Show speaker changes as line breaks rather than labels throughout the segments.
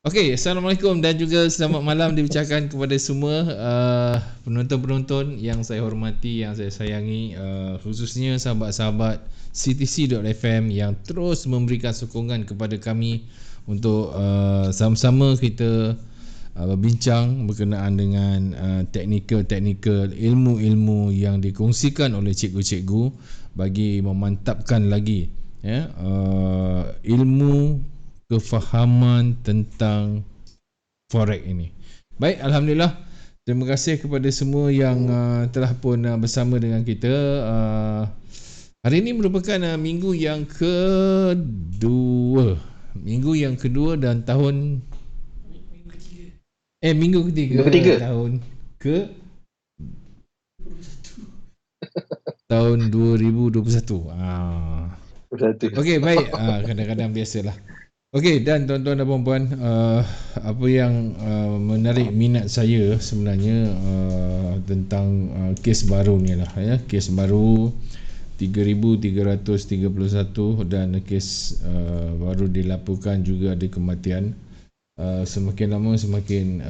Okey, Assalamualaikum dan juga selamat malam diucapkan kepada semua penonton-penonton yang saya hormati, yang saya sayangi, khususnya sahabat-sahabat CTC.FM yang terus memberikan sokongan kepada kami untuk sama-sama kita berbincang berkenaan dengan teknikal-teknikal ilmu-ilmu yang dikongsikan oleh cikgu-cikgu bagi memantapkan lagi ilmu kefahaman tentang forex ini. Baik, alhamdulillah. Terima kasih kepada semua yang telah pun bersama dengan kita. Hari ini merupakan minggu yang kedua. Minggu yang kedua dan tahun minggu ketiga. Tahun ke tahun 2021. Okey, baik. Kadang-kadang biasalah. Okey, dan tuan-tuan dan puan-puan, apa yang menarik minat saya sebenarnya tentang kes baru ni lah ya. Kes baru 3,331 dan kes baru dilaporkan juga ada kematian. Semakin lama semakin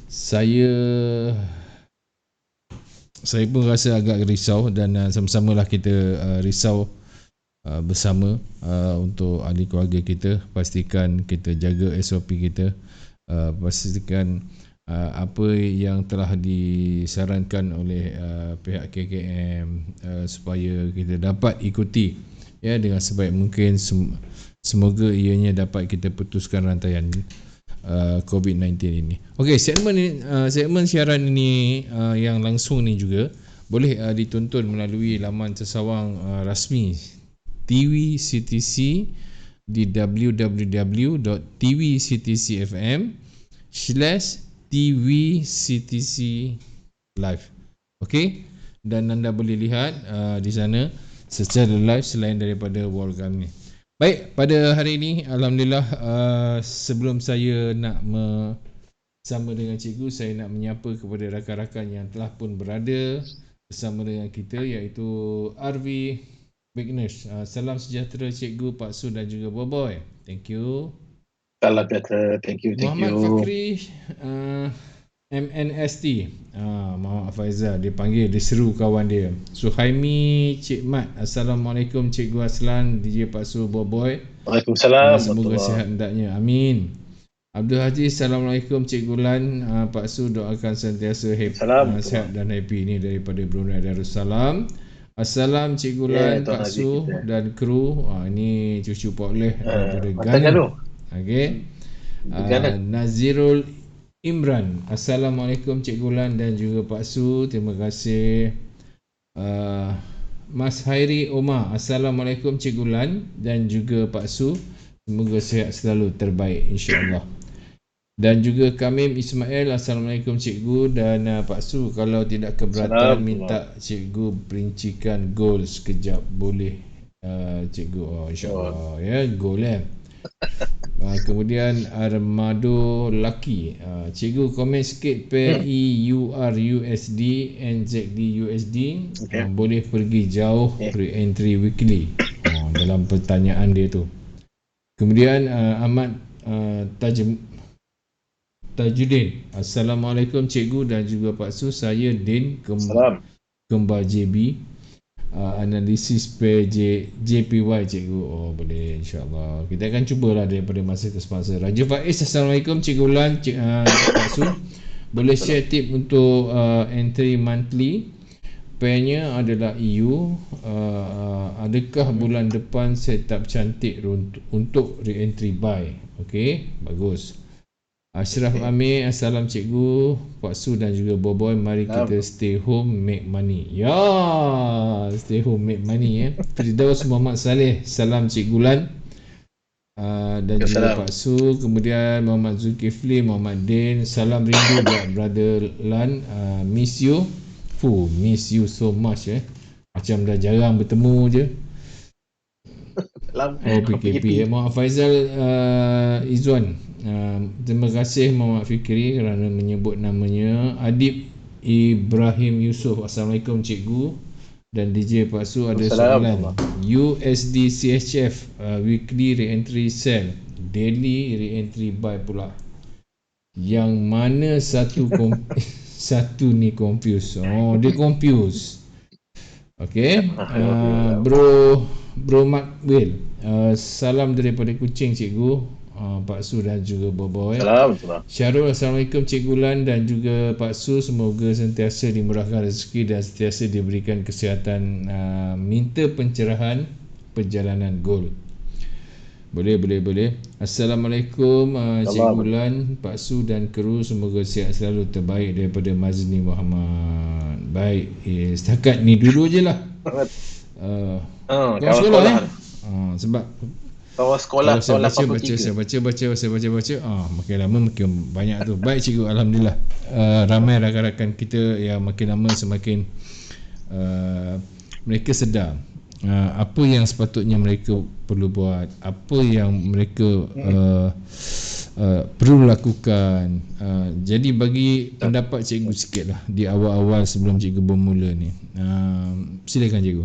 saya pun rasa agak risau dan sama-samalah kita risau bersama untuk ahli keluarga kita. Pastikan kita jaga SOP kita, pastikan apa yang telah disarankan oleh pihak KKM supaya kita dapat ikuti ya dengan sebaik mungkin. Semoga ianya dapat kita putuskan rantaian COVID-19 ini. Okey, segmen siaran ini yang langsung ni juga boleh ditonton melalui laman tersawang rasmi TVCTC di www.tvctcfm/tvctc live. Okey, dan anda boleh lihat di sana secara live selain daripada wall kami. Baik, pada hari ini alhamdulillah, sebelum saya nak bersama dengan cikgu, saya nak menyapa kepada rakan-rakan yang telah pun berada bersama dengan kita, iaitu RV Bigness. Salam sejahtera cikgu, Pak Su dan juga Boboy. Thank you.
Salam sejahtera. Thank you.
Muhammad Fakri MNST. Muhammad Faizal dipanggil, diseru kawan dia. Suhaimi Cik Mat. Assalamualaikum Cikgu Aslan, DJ Pak Su, Boboy.
Waalaikumsalam.
Semoga sihat hendaknya. Amin. Abdul Haziz, Assalamualaikum Cikgu Lan. Pak Su doakan sentiasa sihat dan happy. Ini daripada Brunei Darussalam. Assalam Cikgu Lan, Pak Su dan kru. Ini cucu Pak Leh daripada Ghana. Okey. Nazirul Imran. Assalamualaikum Cikgu Lan dan juga Pak Su. Terima kasih. Mas Hairi Omar. Assalamualaikum Cikgu Lan dan juga Pak Su. Semoga sihat selalu, terbaik insya-Allah. Dan juga Kamim Ismail. Assalamualaikum Cikgu dan Pak Su. Kalau tidak keberatan, minta Cikgu perincikan gol sekejap, boleh Cikgu? InsyaAllah ya, gol kemudian Armado Lucky. Cikgu komen sikit pair EUR-USD, NZD-USD boleh pergi jauh re-entry weekly dalam pertanyaan dia tu. Kemudian Ahmad Tajuddin. Assalamualaikum Cikgu dan juga Pak Su. Saya Din Kembar JB. Analisis pair JPY Cikgu. Boleh insyaAllah. Kita akan cubalah daripada masa ke semasa. Raja Faiz. Assalamualaikum Cikgu Lan, Pak Su. Boleh share tip untuk entry monthly. Pairnya adalah EU. Adakah bulan depan setup cantik untuk re-entry buy? Okey, bagus. Ashraf Amir. Assalam Cikgu, Pak Su dan juga Boboy. Mari kita stay home make money. Ya, stay home make money Firdaus Muhammad Saleh. Salam Cikgu Lan dan juga Pak Su. Kemudian Muhammad Zulkifli, Muhammad Din. Salam rindu buat brother Lan. Miss you. Miss you so much Macam dah jarang bertemu je. PKP. Muhammad Faizal Izzuan. Terima kasih Muhammad Fikri kerana menyebut namanya. Adib Ibrahim Yusof. Assalamualaikum Cikgu dan DJ Pak Su. Ada soalan. USD CHF weekly re-entry sell daily re-entry buy pula. Yang mana satu satu ni confuse. Oh, dia confuse. Okay, Bro Mark Will, salam daripada Kuching cikgu, Pak Su dan juga Boboy.
Salam.
Syarul, Assalamualaikum Cikgu Lan dan juga Pak Su. Semoga sentiasa dimurahkan rezeki dan sentiasa diberikan kesihatan. Minta pencerahan perjalanan goal. Boleh. Assalamualaikum Cikgu Lan, Pak Su dan kru. Semoga sihat selalu, terbaik daripada Mazni Muhammad. Baik, setakat ni dulu je lah. Kau sekolah sebab
kawan sekolah
saya baca makin lama makin banyak tu. Baik cikgu, alhamdulillah. Ramai rakan-rakan kita yang makin lama semakin mereka sedar apa yang sepatutnya mereka perlu buat, apa yang mereka perlu lakukan. Jadi bagi pendapat cikgu sikit lah di awal-awal sebelum cikgu bermula ni. Silakan cikgu.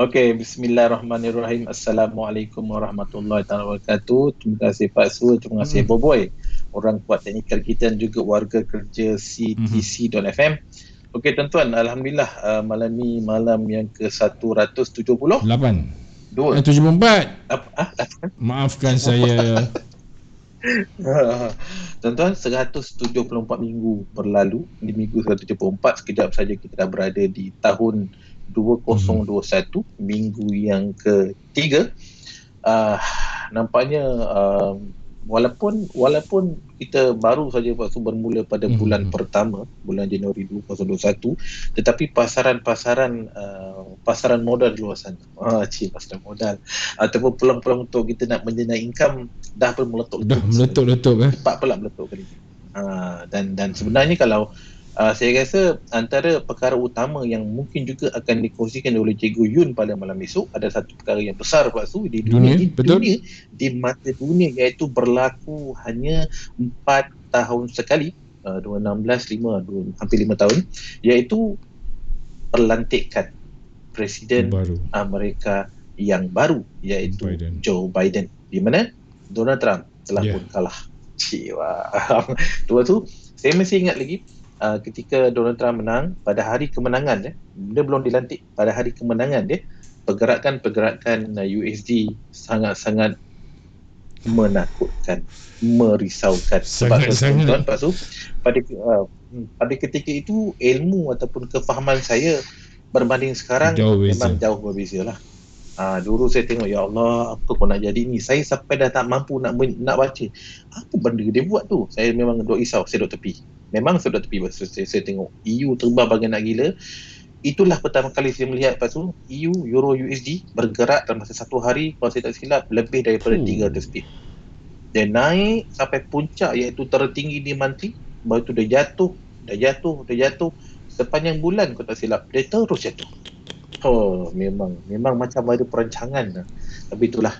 Okey, bismillahirrahmanirrahim. Assalamualaikum warahmatullahi wabarakatuh. Terima kasih Pak Su, terima kasih Boboy, orang kuat teknikal kita dan juga warga kerja CTC.fm. Okey tuan-tuan, alhamdulillah malam ni malam yang ke-178.
74. Maafkan saya.
Tuan-tuan, 174 minggu berlalu. Di minggu 174 sekejap saja kita dah berada di tahun 2021, minggu yang ketiga. Nampaknya walaupun kita baru saja bermula pada bulan pertama, bulan Januari 2021, tetapi pasaran modal di luar sana, pasaran modal ataupun peluang-peluang untuk kita nak menjana income dah pun meletup-letup. Cepat pula meletup kali ni. Dan sebenarnya kalau saya rasa antara perkara utama yang mungkin juga akan dikongsikan oleh Cikgu Yun pada malam esok, ada satu perkara yang besar Pak Su di dunia, di mata dunia, iaitu berlaku hanya 4 tahun sekali, 2016, hampir 5 tahun, iaitu perlantikan Presiden baru Amerika yang baru, iaitu Joe Biden, di mana Donald Trump telah pun kalah. Tu saya masih ingat lagi ketika Donald Trump menang, pada hari kemenangan dia belum dilantik, pada hari kemenangan dia, pergerakan USD sangat-sangat menakutkan, merisaukan. Sebab tuan-tuan Pak Su, pada ketika itu ilmu ataupun kefahaman saya berbanding sekarang memang jauh berbeza lah. Dulu saya tengok, ya Allah, apa kau nak jadi ni, saya sampai dah tak mampu nak baca apa benda dia buat tu. Saya memang duk risau, saya duk tepi. Memang saya duk tepi. Saya tengok EU terbang bagai nak gila. Itulah pertama kali saya melihat Pak Su, EU, Euro USD bergerak dalam masa satu hari, kalau saya tak silap, lebih daripada 300 pip. Dia naik sampai puncak, iaitu tertinggi di monthly, baru tu dia jatuh. Sepanjang bulan kalau tak silap, dia terus jatuh. Memang macam ada perancangan. Tapi itulah,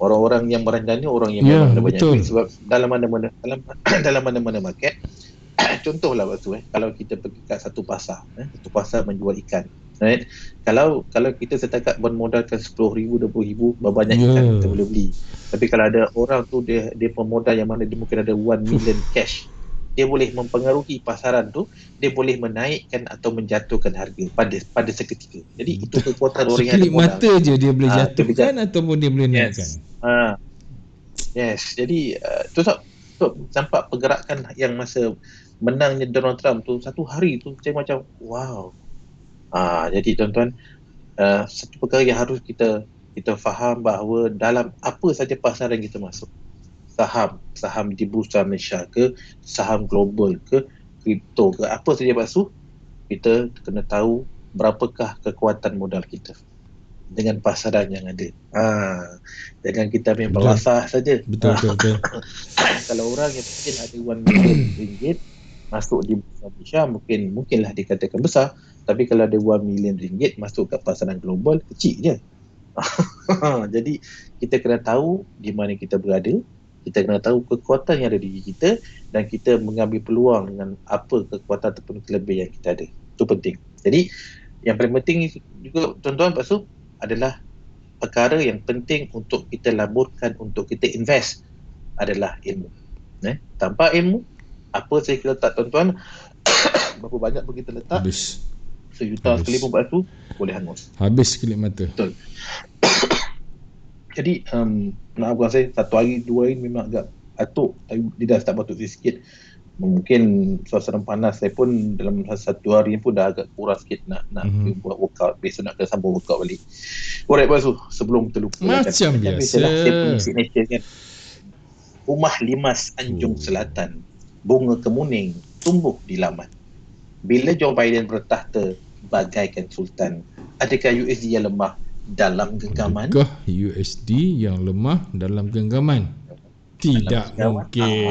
orang-orang yang merancang ni orang yang memang ada banyak duit. Sebab dalam mana-mana market, contohlah waktu kalau kita pergi kat satu pasar menjual ikan, right? Kalau kita setakat bermodalkan 10,000, 20,000, berbanyak ikan kita boleh beli. Tapi kalau ada orang tu dia pemodal yang mana dia mungkin ada 1 million cash, dia boleh mempengaruhi pasaran tu, dia boleh menaikkan atau menjatuhkan harga pada seketika. Jadi itu kekuatan orang yang ada modal.
Mata je dia boleh jatuhkan ataupun dia boleh naikkan.
Yes. Jadi tu nampak pergerakan yang masa menangnya Donald Trump tu, satu hari tu saya macam wow. Jadi tuan-tuan, satu perkara yang harus kita faham bahawa dalam apa saja pasaran kita masuk, saham di Bursa Malaysia ke, saham global ke, kripto ke, apa saja Pak Su, kita kena tahu berapakah kekuatan modal kita dengan pasaran yang ada. Jangan kita main belasah saja.
Betul.
Kalau orang yang mungkin ada 1 million ringgit masuk di Bursa Malaysia, mungkinlah dikatakan besar, tapi kalau ada 1 million ringgit masuk ke pasaran global, kecil je. Jadi kita kena tahu di mana kita berada, kita kena tahu kekuatan yang ada di diri kita, dan kita mengambil peluang dengan apa kekuatan ataupun kelebihan yang kita ada. Itu penting. Jadi yang paling penting juga tuan-tuan Pak Su adalah perkara yang penting untuk kita laburkan, untuk kita invest adalah ilmu. Tanpa ilmu, apa saya kita letak tuan-tuan, berapa banyak pun kita letak,
habis.
sejuta sekalipun batu boleh hangus.
Habis kelip mata.
Betul. Jadi maafkan saya, satu hari dua hari memang agak atuk, tapi dia dah start batuk sikit. Mungkin suasana panas saya pun dalam satu hari pun dah agak kurang sikit nak buat workout. Besok nak kena sambung workout balik. Alright Basu, sebelum terlupa
macam biasa
saya punya signature kan. Rumah limas Anjung Selatan, bunga kemuning tumbuh di laman. Bila Joe Biden bertahta bagaikan sultan, adakah USD yang lemah dalam genggaman?
Adakah USD yang lemah dalam genggaman? Tidak mungkin.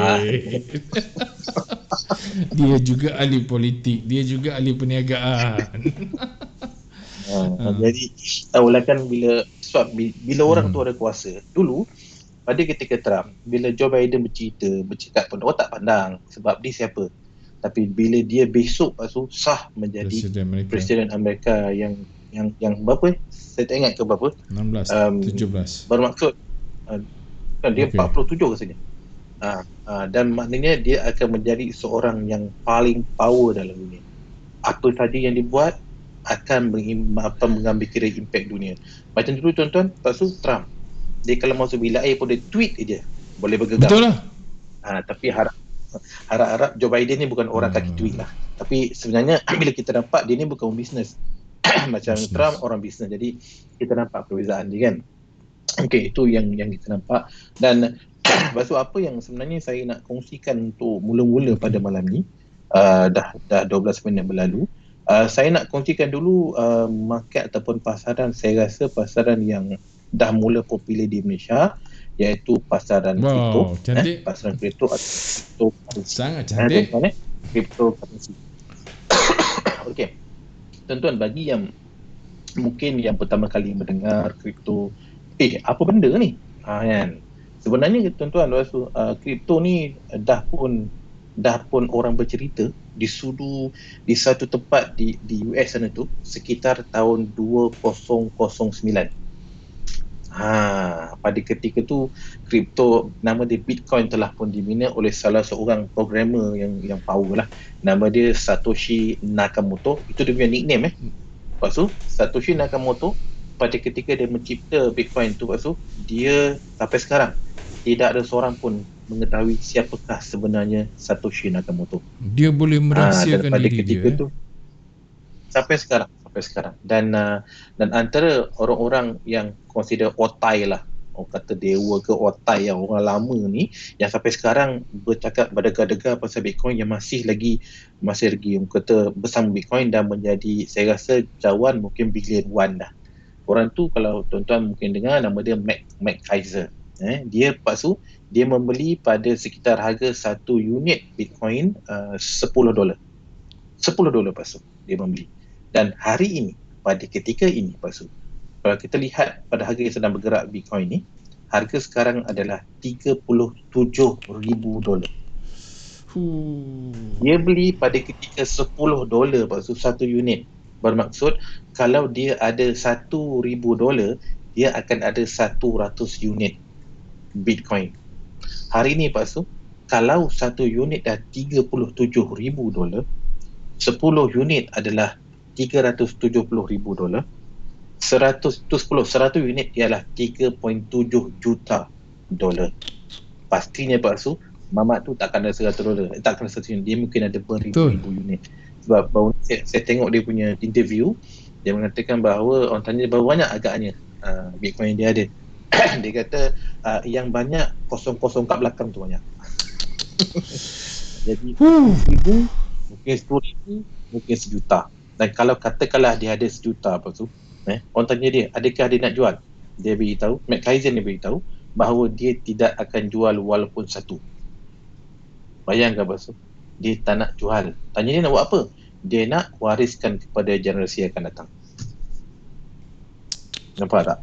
Dia juga ahli politik, dia juga ahli perniagaan.
Jadi tahulah kan bila orang tu ada kuasa. Dulu pada ketika Trump, bila Joe Biden bercakap pun orang tak pandang sebab dia siapa. Tapi bila dia besok sah menjadi Presiden Amerika yang berapa? Saya tak ingat ke berapa?
17.
Bermaksud dia 47 rasanya. Dan maknanya dia akan menjadi seorang yang paling power dalam dunia. Apa saja yang dibuat akan mengambil kira impact dunia. Macam dulu tuan-tuan, Trump, dia kalau masuk bilik air pun dia tweet je boleh bergegar.
Betul lah.
Tapi harap Joe Biden ni bukan orang kaki tweet lah. Tapi sebenarnya bila kita nampak dia ni bukan bisnes. Macam Trump orang bisnes. Jadi kita nampak perbezaan dia kan. Okey, itu yang kita nampak. Dan lepas tu apa yang sebenarnya saya nak kongsikan untuk mula-mula pada malam ni, dah 12 minit berlalu. Saya nak kongsikan dulu market ataupun pasaran, saya rasa pasaran yang dah mula popular di Malaysia, iaitu pasaran kripto. Pasaran kripto atau
sangat cantik.
Cryptocurrency. Okey. Tuan-tuan, bagi yang mungkin yang pertama kali mendengar kripto, apa benda ni? Kan. Sebenarnya tuan-tuan, kripto ni dah pun orang bercerita di satu tempat di US sana tu sekitar tahun 2009. Pada ketika tu kripto, nama dia Bitcoin, telah pun dimina oleh salah seorang programmer yang power lah. Nama dia Satoshi Nakamoto. Itu dia punya nickname Lepas tu Satoshi Nakamoto pada ketika dia mencipta Bitcoin tu, dia sampai sekarang tidak ada seorang pun mengetahui siapakah sebenarnya Satoshi Nakamoto.
Dia boleh merahsiakan diri dia
tu sampai sekarang. Dan antara orang-orang yang consider otai lah, orang kata dewa ke otai, yang orang lama ni yang sampai sekarang bercakap berdegar-degar pasal Bitcoin, yang masih lagi orang kata bersama Bitcoin dan menjadi, saya rasa cawan mungkin billion one dah. Orang tu kalau tuan-tuan mungkin dengar, nama dia Mac Kaiser. Dia dia membeli pada sekitar harga satu unit Bitcoin $10. $10 dia membeli. Dan hari ini, pada ketika ini kalau kita lihat pada harga yang sedang bergerak Bitcoin ni, harga sekarang adalah $37,000. Dia beli pada ketika $10 satu unit. Bermaksud kalau dia ada $1,000, dia akan ada 100 unit Bitcoin. Hari ni kalau satu unit dah $37,000, 10 unit adalah $370,000. 100 unit ialah $3.7 juta. Pastinya Mamat tu takkan ada $100, takkan ada 100 unit. Dia mungkin ada beribu-ribu unit. Sebab baru saya tengok dia punya interview, dia mengatakan bahawa orang tanya berapa banyak agaknya Bitcoin yang dia ada. Dia kata yang banyak kosong-kosong kat belakang tu banyak. Jadi 1,000, mungkin 10,000, mungkin 1,000,000. Dan kalau katakanlah dia ada 1,000,000 orang tanya dia, adakah dia nak jual? Dia beritahu, Mac Kaizen dia beritahu bahawa dia tidak akan jual walaupun satu. Bayangkan dia tak nak jual. Tanya dia nak buat apa? Dia nak wariskan kepada generasi yang akan datang. Nampak tak?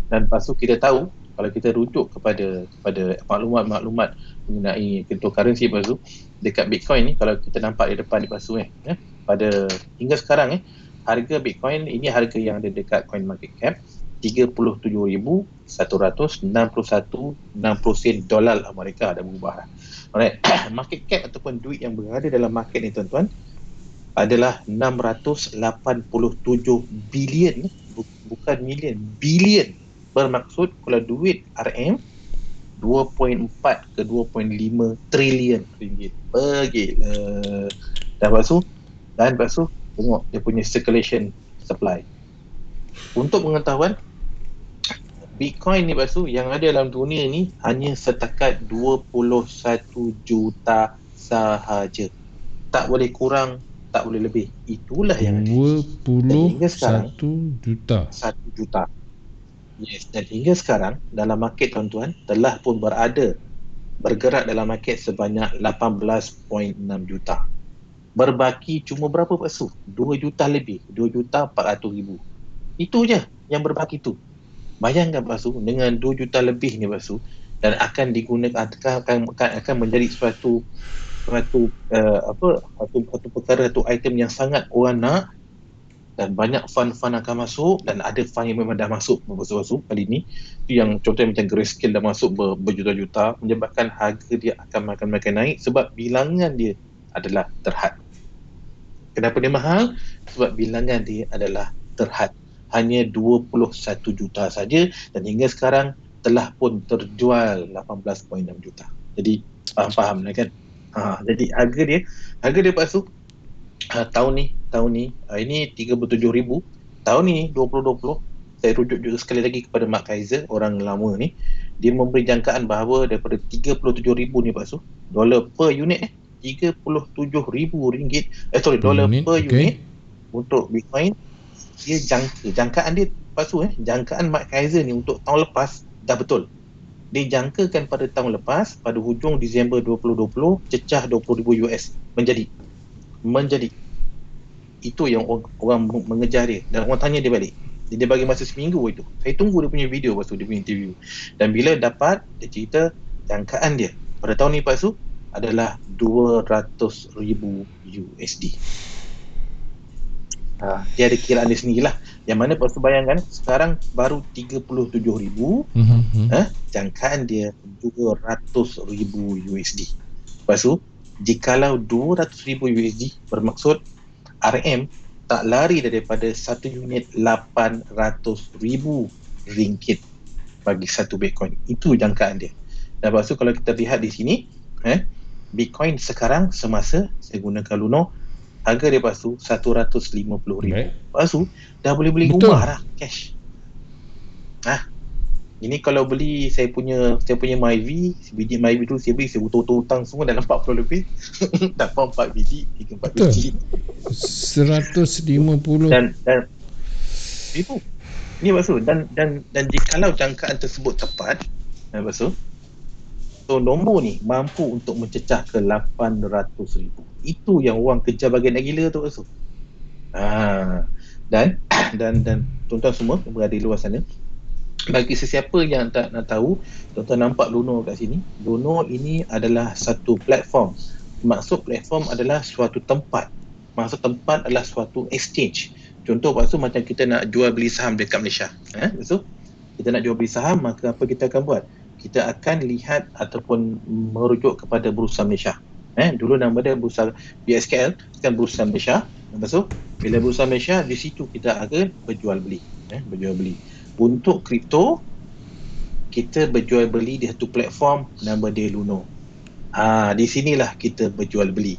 Dan lepas tu kita tahu, kalau kita rujuk kepada maklumat-maklumat mengenai cryptocurrency dekat Bitcoin ni, kalau kita nampak di depan pada hingga sekarang harga Bitcoin ini, harga yang ada dekat CoinMarketCap, 37,161.60 sen dolar Amerika dah berubah dah. Alright. Market cap ataupun duit yang berada dalam market ni tuan-tuan adalah 687 bilion, bukan million, bilion. Bermaksud kalau duit RM 2.4 ke 2.5 trilion ringgit. Gila. Dan lepas tu tengok dia punya circulation supply. Untuk pengetahuan, Bitcoin ni lepas tu yang ada dalam dunia ni hanya setakat 21 juta sahaja. Tak boleh kurang, tak boleh lebih. Itulah yang ada.
21 juta.
1 juta. Yes, dan hingga sekarang dalam market tuan-tuan telah pun bergerak dalam market sebanyak 18.6 juta. Berbaki cuma berapa Pak Su? 2 juta lebih, 2,400,000. Itu je yang berbaki tu. Bayangkan Pak Su, dengan 2 juta lebih ni Pak Su, dan akan digunakan akan menjadi suatu perkara, satu item yang sangat orang nak, dan banyak fund akan masuk, dan ada fund yang memang dah masuk kali ni. Itu yang contohnya macam Grayscale dah masuk berjuta-juta, menyebabkan harga dia akan makin naik sebab bilangan dia adalah terhad. Kenapa dia mahal? Sebab bilangan dia adalah terhad. Hanya 21 juta saja, dan hingga sekarang telah pun terjual 18.6 juta. Jadi faham kan? Jadi harga dia Pak Su, tahun ni ini 37,000. Tahun ni 2020, saya rujuk juga sekali lagi kepada Mark Kaiser, orang lama ni. Dia memberi jangkaan bahawa daripada 37,000 ni Pak Su, dolar per unit RM37,000 dolar per unit untuk Bitcoin. Dia jangkaan dia Pak Su, jangkaan Mark Kaiser ni untuk tahun lepas dah betul. Dia jangkakan pada tahun lepas, pada hujung Disember 2020, cecah $20,000 menjadi. Itu yang orang mengejar dia, dan orang tanya dia balik. Dia bagi masa seminggu itu. Saya tunggu dia punya video, lepas tu dia punya interview. Dan bila dapat, dia cerita jangkaan dia pada tahun ni Pak Su adalah $200,000. Dia ada kiraan dia sendirilah. Yang mana Pak Su bayangkan, sekarang baru 37,000, jangkaan dia $200,000. Lepas tu, jikalau $200,000 bermaksud RM tak lari daripada satu unit RM800,000 bagi satu Bitcoin. Itu jangkaan dia. Dan lepas tu kalau kita lihat di sini, Bitcoin sekarang semasa saya gunakan Luno, harga dia lepas tu $150,000. Lepas tu dah boleh beli rumah dah, cash. Ini kalau beli saya punya Myvi, biji Myvi tu saya beli, saya hutang semua dalam 40 lebih. Dapat 4 biji, 3-4 biji.
150
dan itu ni maksud, dan jikalau jangkaan tersebut tepat, maksud so nombor ni mampu untuk mencecah ke 800,000. Itu yang orang kejar bagian nak gila tu maksud. Dan tuan-tuan semua yang berada di luar sana, bagi sesiapa yang tak nak tahu, tuan-tuan nampak Luno kat sini. Luno ini adalah satu platform. Maksud platform adalah suatu tempat. Maksud tempat adalah suatu exchange. Contoh maksud macam kita nak jual beli saham dekat Malaysia. Maksud kita nak jual beli saham, maka apa kita akan buat? Kita akan lihat ataupun merujuk kepada Bursa Malaysia. Dulu nama dia Bursa BSKL, sekarang Bursa Malaysia. Maksud bila Bursa Malaysia, di situ kita akan berjual beli. Untuk kripto, kita berjual beli di satu platform nama dia Luno. Di sinilah kita berjual beli.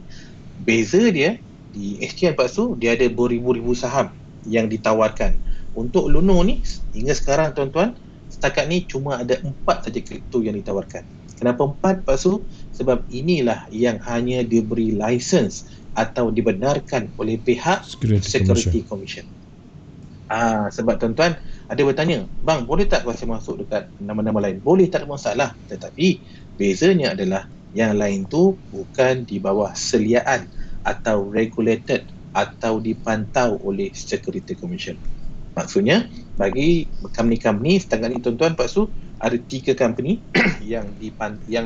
Beza dia di exchange Pak Su, dia ada beribu-ribu saham yang ditawarkan. Untuk Luno ni hingga sekarang tuan-tuan, setakat ni cuma ada 4 saja kripto yang ditawarkan. Kenapa 4 Pak Su? Sebab inilah yang hanya diberi license atau dibenarkan oleh pihak Security Commission. Sebab tuan-tuan ada bertanya, bang boleh tak saya masuk dekat nama-nama lain? Boleh, tak ada masalah. Tetapi bezanya adalah yang lain tu bukan di bawah seliaan atau regulated atau dipantau oleh Security Commission. Maksudnya bagi company-company setakat ni tuan-tuan Pak Su, ada 3 company yang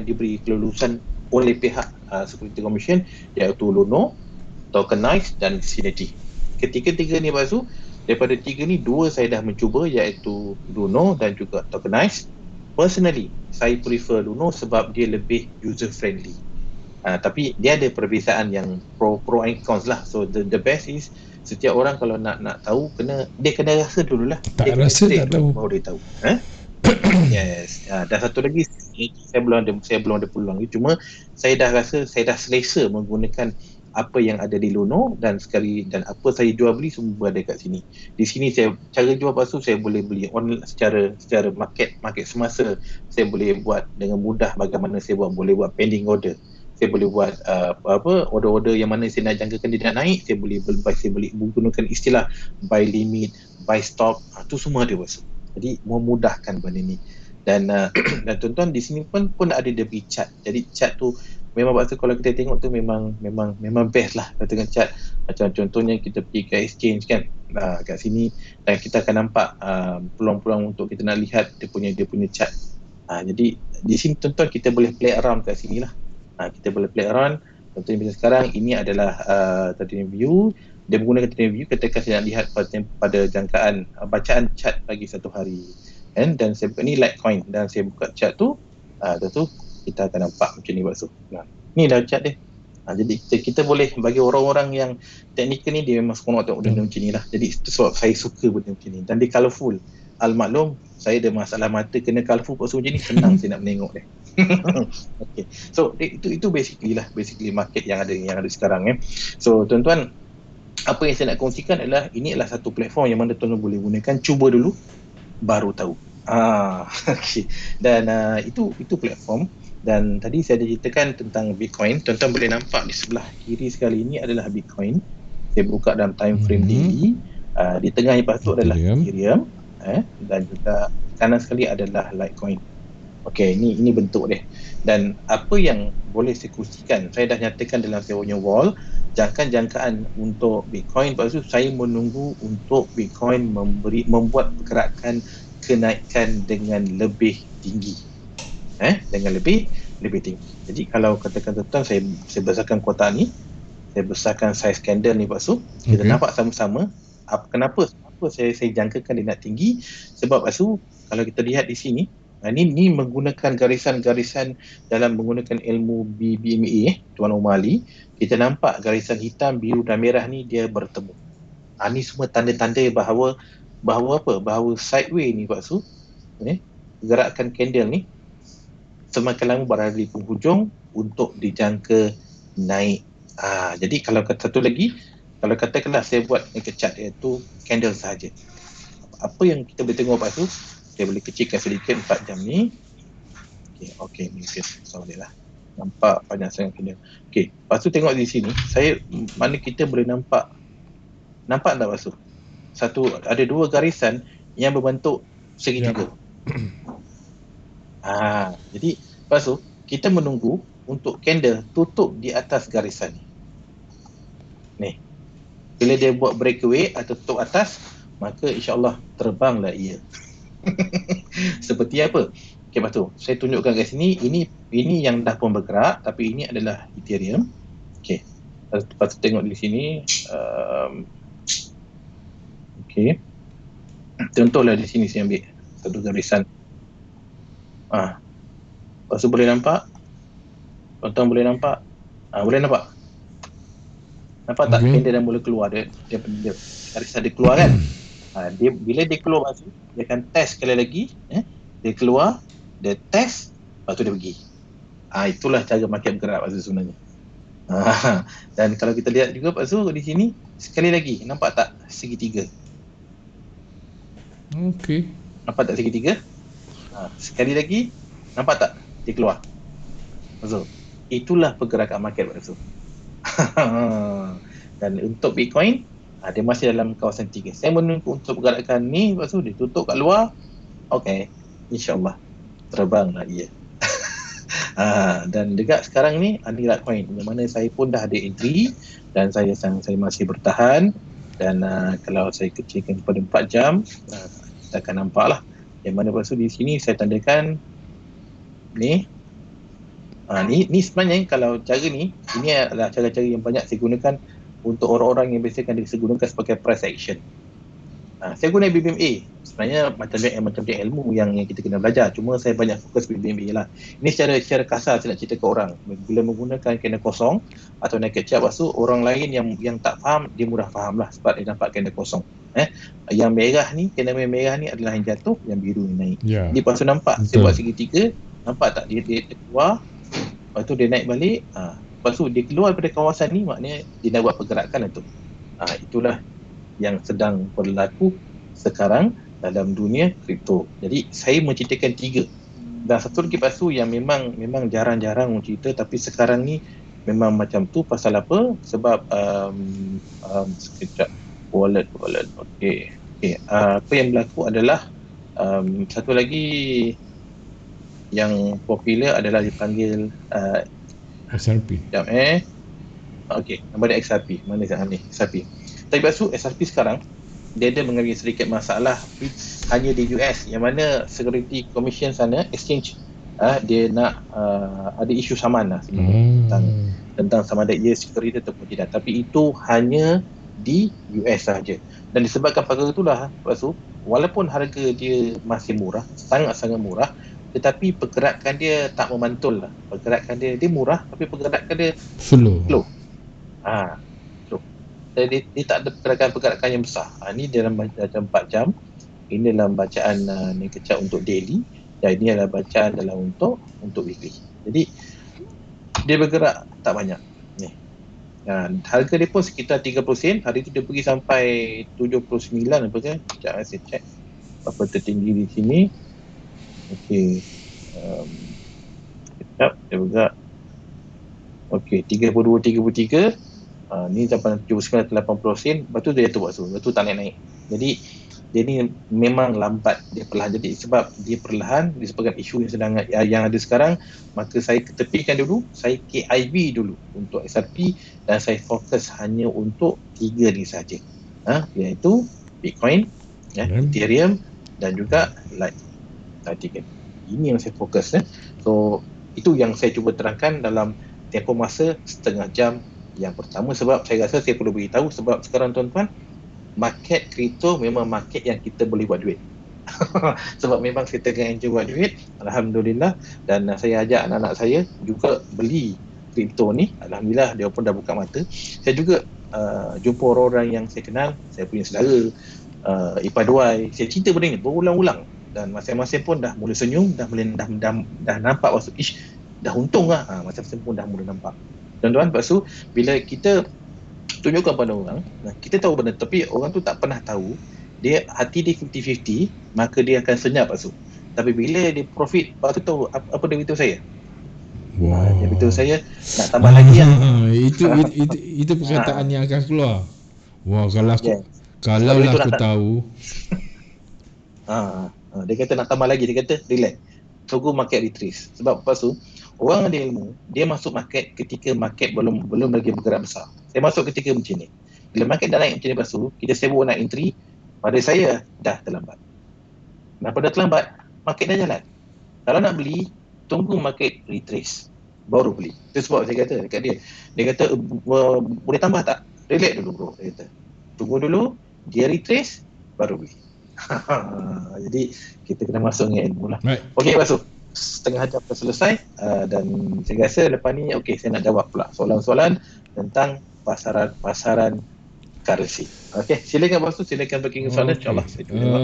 diberi kelulusan oleh pihak Security Commission, iaitu Luno, Tokenize dan Sinity. Ketiga-tiga ni Pak Su Daripada 3 ni, 2 saya dah mencuba, iaitu Luno dan juga Tokenize. Personally, saya prefer Luno sebab dia lebih user friendly. Tapi dia ada perbezaan yang pro and cons lah. So the best is setiap orang kalau nak tahu dia kena rasa dululah.
Tak
dia
rasa tak tahu.
Baru dia tahu. Yes. Dan satu lagi, saya belum ada peluang. Cuma saya dah rasa, saya dah selesa menggunakan apa yang ada di Luno dan apa saya jual beli semua berada kat sini. Di sini cara jual palsu saya boleh beli online secara market semasa. Saya boleh buat dengan mudah. Bagaimana saya boleh buat pending order. Saya boleh buat order-order yang mana saya nak jangkakan dia nak naik, saya boleh menggunakan istilah buy limit, buy stop, tu semua ada palsu. Jadi memudahkan benda ni. Dan tuan-tuan di sini pun ada dia punya chart. Jadi chart tu memang waktu kalau kita tengok tu memang best lah kalau tengok chart. Macam contohnya kita pergi ke exchange kan, kat sini, dan kita akan nampak peluang-peluang untuk kita nak lihat dia punya chart. Jadi di sini tuan-tuan kita boleh play around kat sini lah. Kita boleh play around. Contohnya sekarang ini adalah tadi view. Dia menggunakan tadi view ketika saya nak lihat pada jangkaan bacaan chart bagi satu hari. Dan saya buka ni Litecoin dan saya buka chart tu, tentu kita akan nampak macam ni bakso. Ni dah chat dia. Jadi kita boleh, bagi orang-orang yang teknikal ni, dia memang seronok tengok benda macam ni lah. Jadi itu sebab saya suka benda macam ni. Dan dia colourful. Al-maklum, saya ada masalah mata, kena colourful bakso macam ni, senang saya nak menengok dia. Okay. So itu basically market yang ada sekarang. So tuan-tuan, apa yang saya nak kongsikan adalah, ini adalah satu platform yang mana tuan-tuan boleh gunakan, cuba dulu baru tahu. Okay. Dan itu platform. Dan tadi saya ada ceritakan tentang Bitcoin. Tuan-tuan boleh nampak di sebelah kiri sekali ini adalah Bitcoin. Saya buka dalam time frame daily. Di tengah yang patut adalah Ethereum. Dan juga kanan sekali adalah Litecoin. Okey, ini bentuk dia. Dan apa yang boleh saya kongsikan, saya dah nyatakan dalam saya punya wall, jangkaan untuk Bitcoin. Lepas tu saya menunggu untuk Bitcoin membuat pergerakan kenaikan dengan lebih tinggi. Dengan lebih tinggi. Jadi kalau katakan tuan-tuan, saya besarkan kotak ni, saya besarkan saiz candle ni bakso, kita nampak sama-sama kenapa saya jangkakan dia nak tinggi. Sebab bakso, kalau kita lihat di sini, ni menggunakan garisan-garisan dalam menggunakan ilmu BMA, Tuan Omar Ali, kita nampak garisan hitam, biru dan merah ni dia bertemu. Ni semua tanda-tanda bahawa sideways ni bakso, gerakan candle ni semakin lama berada di penghujung untuk dijangka naik. Jadi kalau satu lagi, kalau katakanlah saya buat chart, iaitu candle sahaja, apa yang kita boleh tengok lepas tu, saya boleh kecilkan sedikit 4 jam ni. Okey, ni boleh lah. Nampak banyak sangat candle. Okey, lepas tu tengok di sini, mana kita boleh nampak tak lepas tu? Ada 2 garisan yang berbentuk segitiga. Jadi lepas tu kita menunggu untuk candle tutup di atas garisan ni. Bila dia buat breakaway atau tutup atas, maka insya-Allah terbanglah ia. Seperti apa? Okey, lepas tu saya tunjukkan kat sini, ini yang dah pun bergerak, tapi ini adalah Ethereum. Okey. Lepas tu tengok di sini, okey. Contohlah di sini saya ambil satu garisan. Lepas tu boleh nampak? Tuan-tuan boleh nampak? Boleh nampak? Nampak tak? Candle dah mula keluar. Dia garisan dia keluar kan? Bila dia keluar lepas tu, dia akan test sekali lagi. Dia keluar, dia test, lepas tu dia pergi. Itulah cara market bergerak lepas tu sebenarnya. Dan kalau kita lihat juga lepas tu di sini, sekali lagi, nampak tak segitiga?
Okey.
Nampak tak segitiga? Sekali lagi, nampak tak? Dia keluar. So, itulah pergerakan market pada tu. Dan untuk Bitcoin, dia masih dalam kawasan 3. Saya menunggu untuk pergerakan ni, lepas tu dia tutup kat luar. Okey, insya-Allah terbanglah dia. Dan dekat sekarang ni, ada Litecoin, yang mana saya pun dah ada entry dan saya masih bertahan. Dan kalau saya kecilkan kepada 4 jam, kita akan nampak lah. Yang mana lepas tu di sini saya tandakan ni. Ni sebenarnya kalau cara ni, ini adalah cara-cara yang banyak saya gunakan untuk orang-orang yang biasakan digunakan sebagai price action. Saya guna BBMA. Sebenarnya macam ilmu yang kita kena belajar. Cuma saya banyak fokus BBMA lah. Ini secara kasar saya nak cerita ke orang. Bila menggunakan kena kosong atau naked chart, lepas tu orang lain yang tak faham, dia mudah faham lah sebab dia nampak kena kosong. Yang merah ni, kena merah ni adalah yang jatuh, yang biru ni naik. Jadi lepas tu nampak, saya buat segitiga, nampak tak dia keluar, lepas tu dia naik balik, lepas tu dia keluar daripada kawasan ni, maknanya dia dah buat pergerakan tu. Itulah yang sedang berlaku sekarang dalam dunia kripto. Jadi saya menceritakan 3. Dan satu lagi pasu yang memang jarang-jarang mencerita, tapi sekarang ni memang macam tu. Pasal apa? Sebab sekejap, wallet. Okey. Apa yang berlaku adalah satu lagi yang popular adalah dipanggil
XRP.
Sekejap okey, nama dia XRP. Mana sekarang ni? XRP. Tapi pasu XRP sekarang dia ada mengalami sedikit masalah hanya di US, yang mana Security Commission sana, exchange, dia nak ada isu saman lah tentang sama ada ia security ataupun tidak. Tapi itu hanya di US sahaja. Dan disebabkan perkara itulah, walaupun harga dia masih murah, sangat-sangat murah, tetapi pergerakan dia tak memantul lah. Pergerakan dia murah, tapi pergerakan dia slow. Dia tak ada pergerakan yang besar. Ini dalam 4 jam. Ini dalam bacaan naked chart untuk daily, dan ini adalah bacaan dalam untuk weekly. Jadi dia bergerak tak banyak ni. Harga dia pun sekitar 30 sen. Hari tu dia pergi sampai 79 apa ke? Sekejap saya check apa tertinggi di sini. Okey. Sekejap dia bergerak. Okey, 32, 33. Ni sampai 79, 80 sen. Lepas tu dia jatuh lepas tu tak naik. Jadi dia ni memang lambat, dia perlahan. Jadi sebab dia perlahan disebabkan isu yang ada sekarang, maka saya ketepikan dulu, saya KIV dulu untuk XRP, dan saya fokus hanya untuk 3 ni saja, iaitu Bitcoin, Ethereum dan juga Lite. Ini yang saya fokus. So itu yang saya cuba terangkan dalam tempoh masa setengah jam yang pertama, sebab saya rasa saya perlu beritahu, sebab sekarang tuan-tuan, market kripto memang market yang kita boleh buat duit. Sebab memang saya tengah enjoy buat duit, Alhamdulillah. Dan saya ajak anak-anak saya juga beli kripto ni. Alhamdulillah, dia pun dah buka mata. Saya juga jumpa orang-orang yang saya kenal, saya punya saudara, ipaduai, saya cerita benda ni berulang-ulang, dan masing-masing pun dah mula senyum, dah nampak maksud dah untung lah. Masing-masing pun dah mula nampak. Tuan-tuan, lepas tu bila kita tunjukkan pada orang, kita tahu benda, tapi orang tu tak pernah tahu, dia hati dia 50-50, maka dia akan senyap lepas tu. Tapi bila dia profit, lepas tu tahu apa dia beritahu saya. Dia beritahu saya nak tambah lagi
itu perkataan yang akan keluar. Kalau aku tahu.
Dia kata nak tambah lagi, dia kata relax, tunggu market retrace. Sebab lepas tu orang ada ilmu, dia masuk market ketika market belum lagi bergerak besar. Saya masuk ketika macam ni. Bila market dah naik macam ni, lepas tu kita sibuk nak entry, pada saya dah terlambat. Kenapa dah terlambat? Market dah jalan. Kalau nak beli, tunggu market retrace, baru beli. Itu sebab saya kata dekat dia. Dia kata, boleh tambah tak? Relax dulu bro, dia kata. Tunggu dulu, dia retrace, baru beli. Jadi kita kena masuk dengan ilmu lah. Okey, lepas tu setengah jam dah selesai, dan saya rasa lepas ni saya nak jawab pula soalan-soalan tentang pasaran currency. Okey, silakan bos tu, silakan bagi soalan, insya-Allah saya jawab.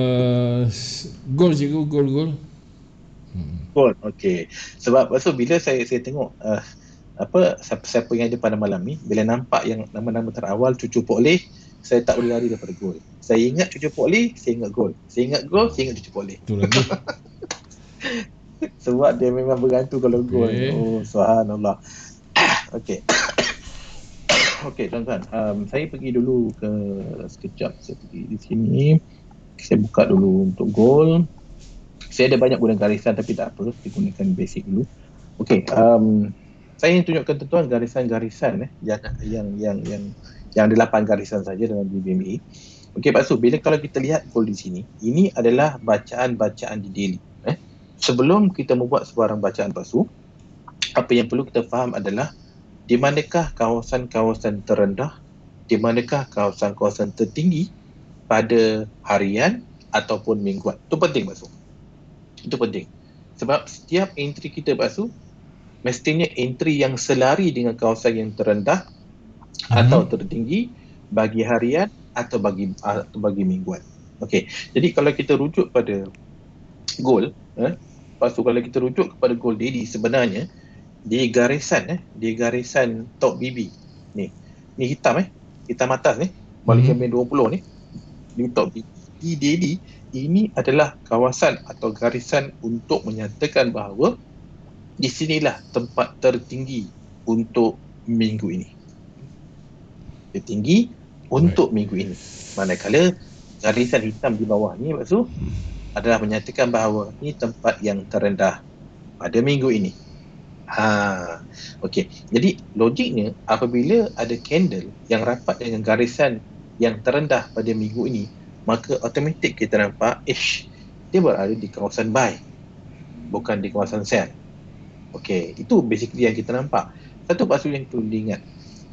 Gold cikgu, gold.
Gold. Okey. Sebab bos tu bila saya tengok siapa yang ada pada malam ni, bila nampak yang nama-nama terawal Cucu Pok Leh, saya tak boleh lari daripada gold. Saya ingat Cucu Pok Leh, saya ingat gold. Saya ingat gold, saya ingat Cucu Pok Leh. Betul lagi. Sebab dia memang bergantung kalau gold. Oh, subhanallah. Okey. Okey, tuan-tuan. Saya pergi dulu ke sekejap. Saya pergi di sini. Saya buka dulu untuk gold. Saya ada banyak guna garisan, tapi tak apa. Saya gunakan basic dulu. Okey. Saya ingin tunjukkan tuan-tuan garisan-garisan yang ada 8 garisan saja dalam BBMA. Okey, Pak Su, bila kalau kita lihat gold di sini, ini adalah bacaan-bacaan di daily. Sebelum kita membuat sebarang bacaan, Pak Su, apa yang perlu kita faham adalah di manakah kawasan-kawasan terendah, di manakah kawasan-kawasan tertinggi, pada harian ataupun mingguan. Itu penting, Pak Su. Itu penting. Sebab setiap entry kita, Pak Su, mestinya entry yang selari dengan kawasan yang terendah atau tertinggi bagi harian atau bagi mingguan. Okey. Jadi kalau kita rujuk pada goal, lepas tu kalau kita rujuk kepada goal daily, sebenarnya di garisan top BB ni hitam atas ni balik ke 20 ni di top BB di daily, ini adalah kawasan atau garisan untuk menyatakan bahawa di sinilah tempat tertinggi untuk minggu ini. Tertinggi untuk minggu ini. Manakala garisan hitam di bawah ni maksud adalah menyatakan bahawa ini tempat yang terendah pada minggu ini. Okey. Jadi logiknya apabila ada candle yang rapat dengan garisan yang terendah pada minggu ini, maka automatik kita nampak dia berada di kawasan buy, bukan di kawasan sell. Okey, itu basically yang kita nampak. Satu pasal yang perlu diingat,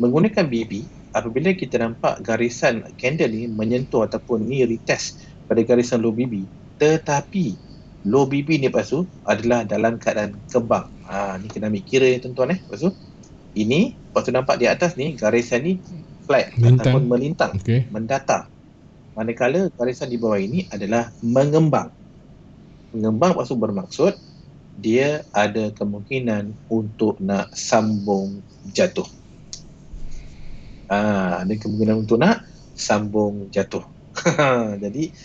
menggunakan BB, apabila kita nampak garisan candle ni menyentuh ataupun ni retest pada garisan low BB, tetapi low BB ni pasal adalah dalam keadaan kembang. Ni kena ambil kira tuan-tuan pasal ini pasal nampak di atas ni garisan ni flat ataupun melintang, mendatar. Manakala garisan di bawah ini adalah mengembang. Mengembang pasal bermaksud dia ada kemungkinan untuk nak sambung jatuh. Ada kemungkinan untuk nak sambung jatuh. Jadi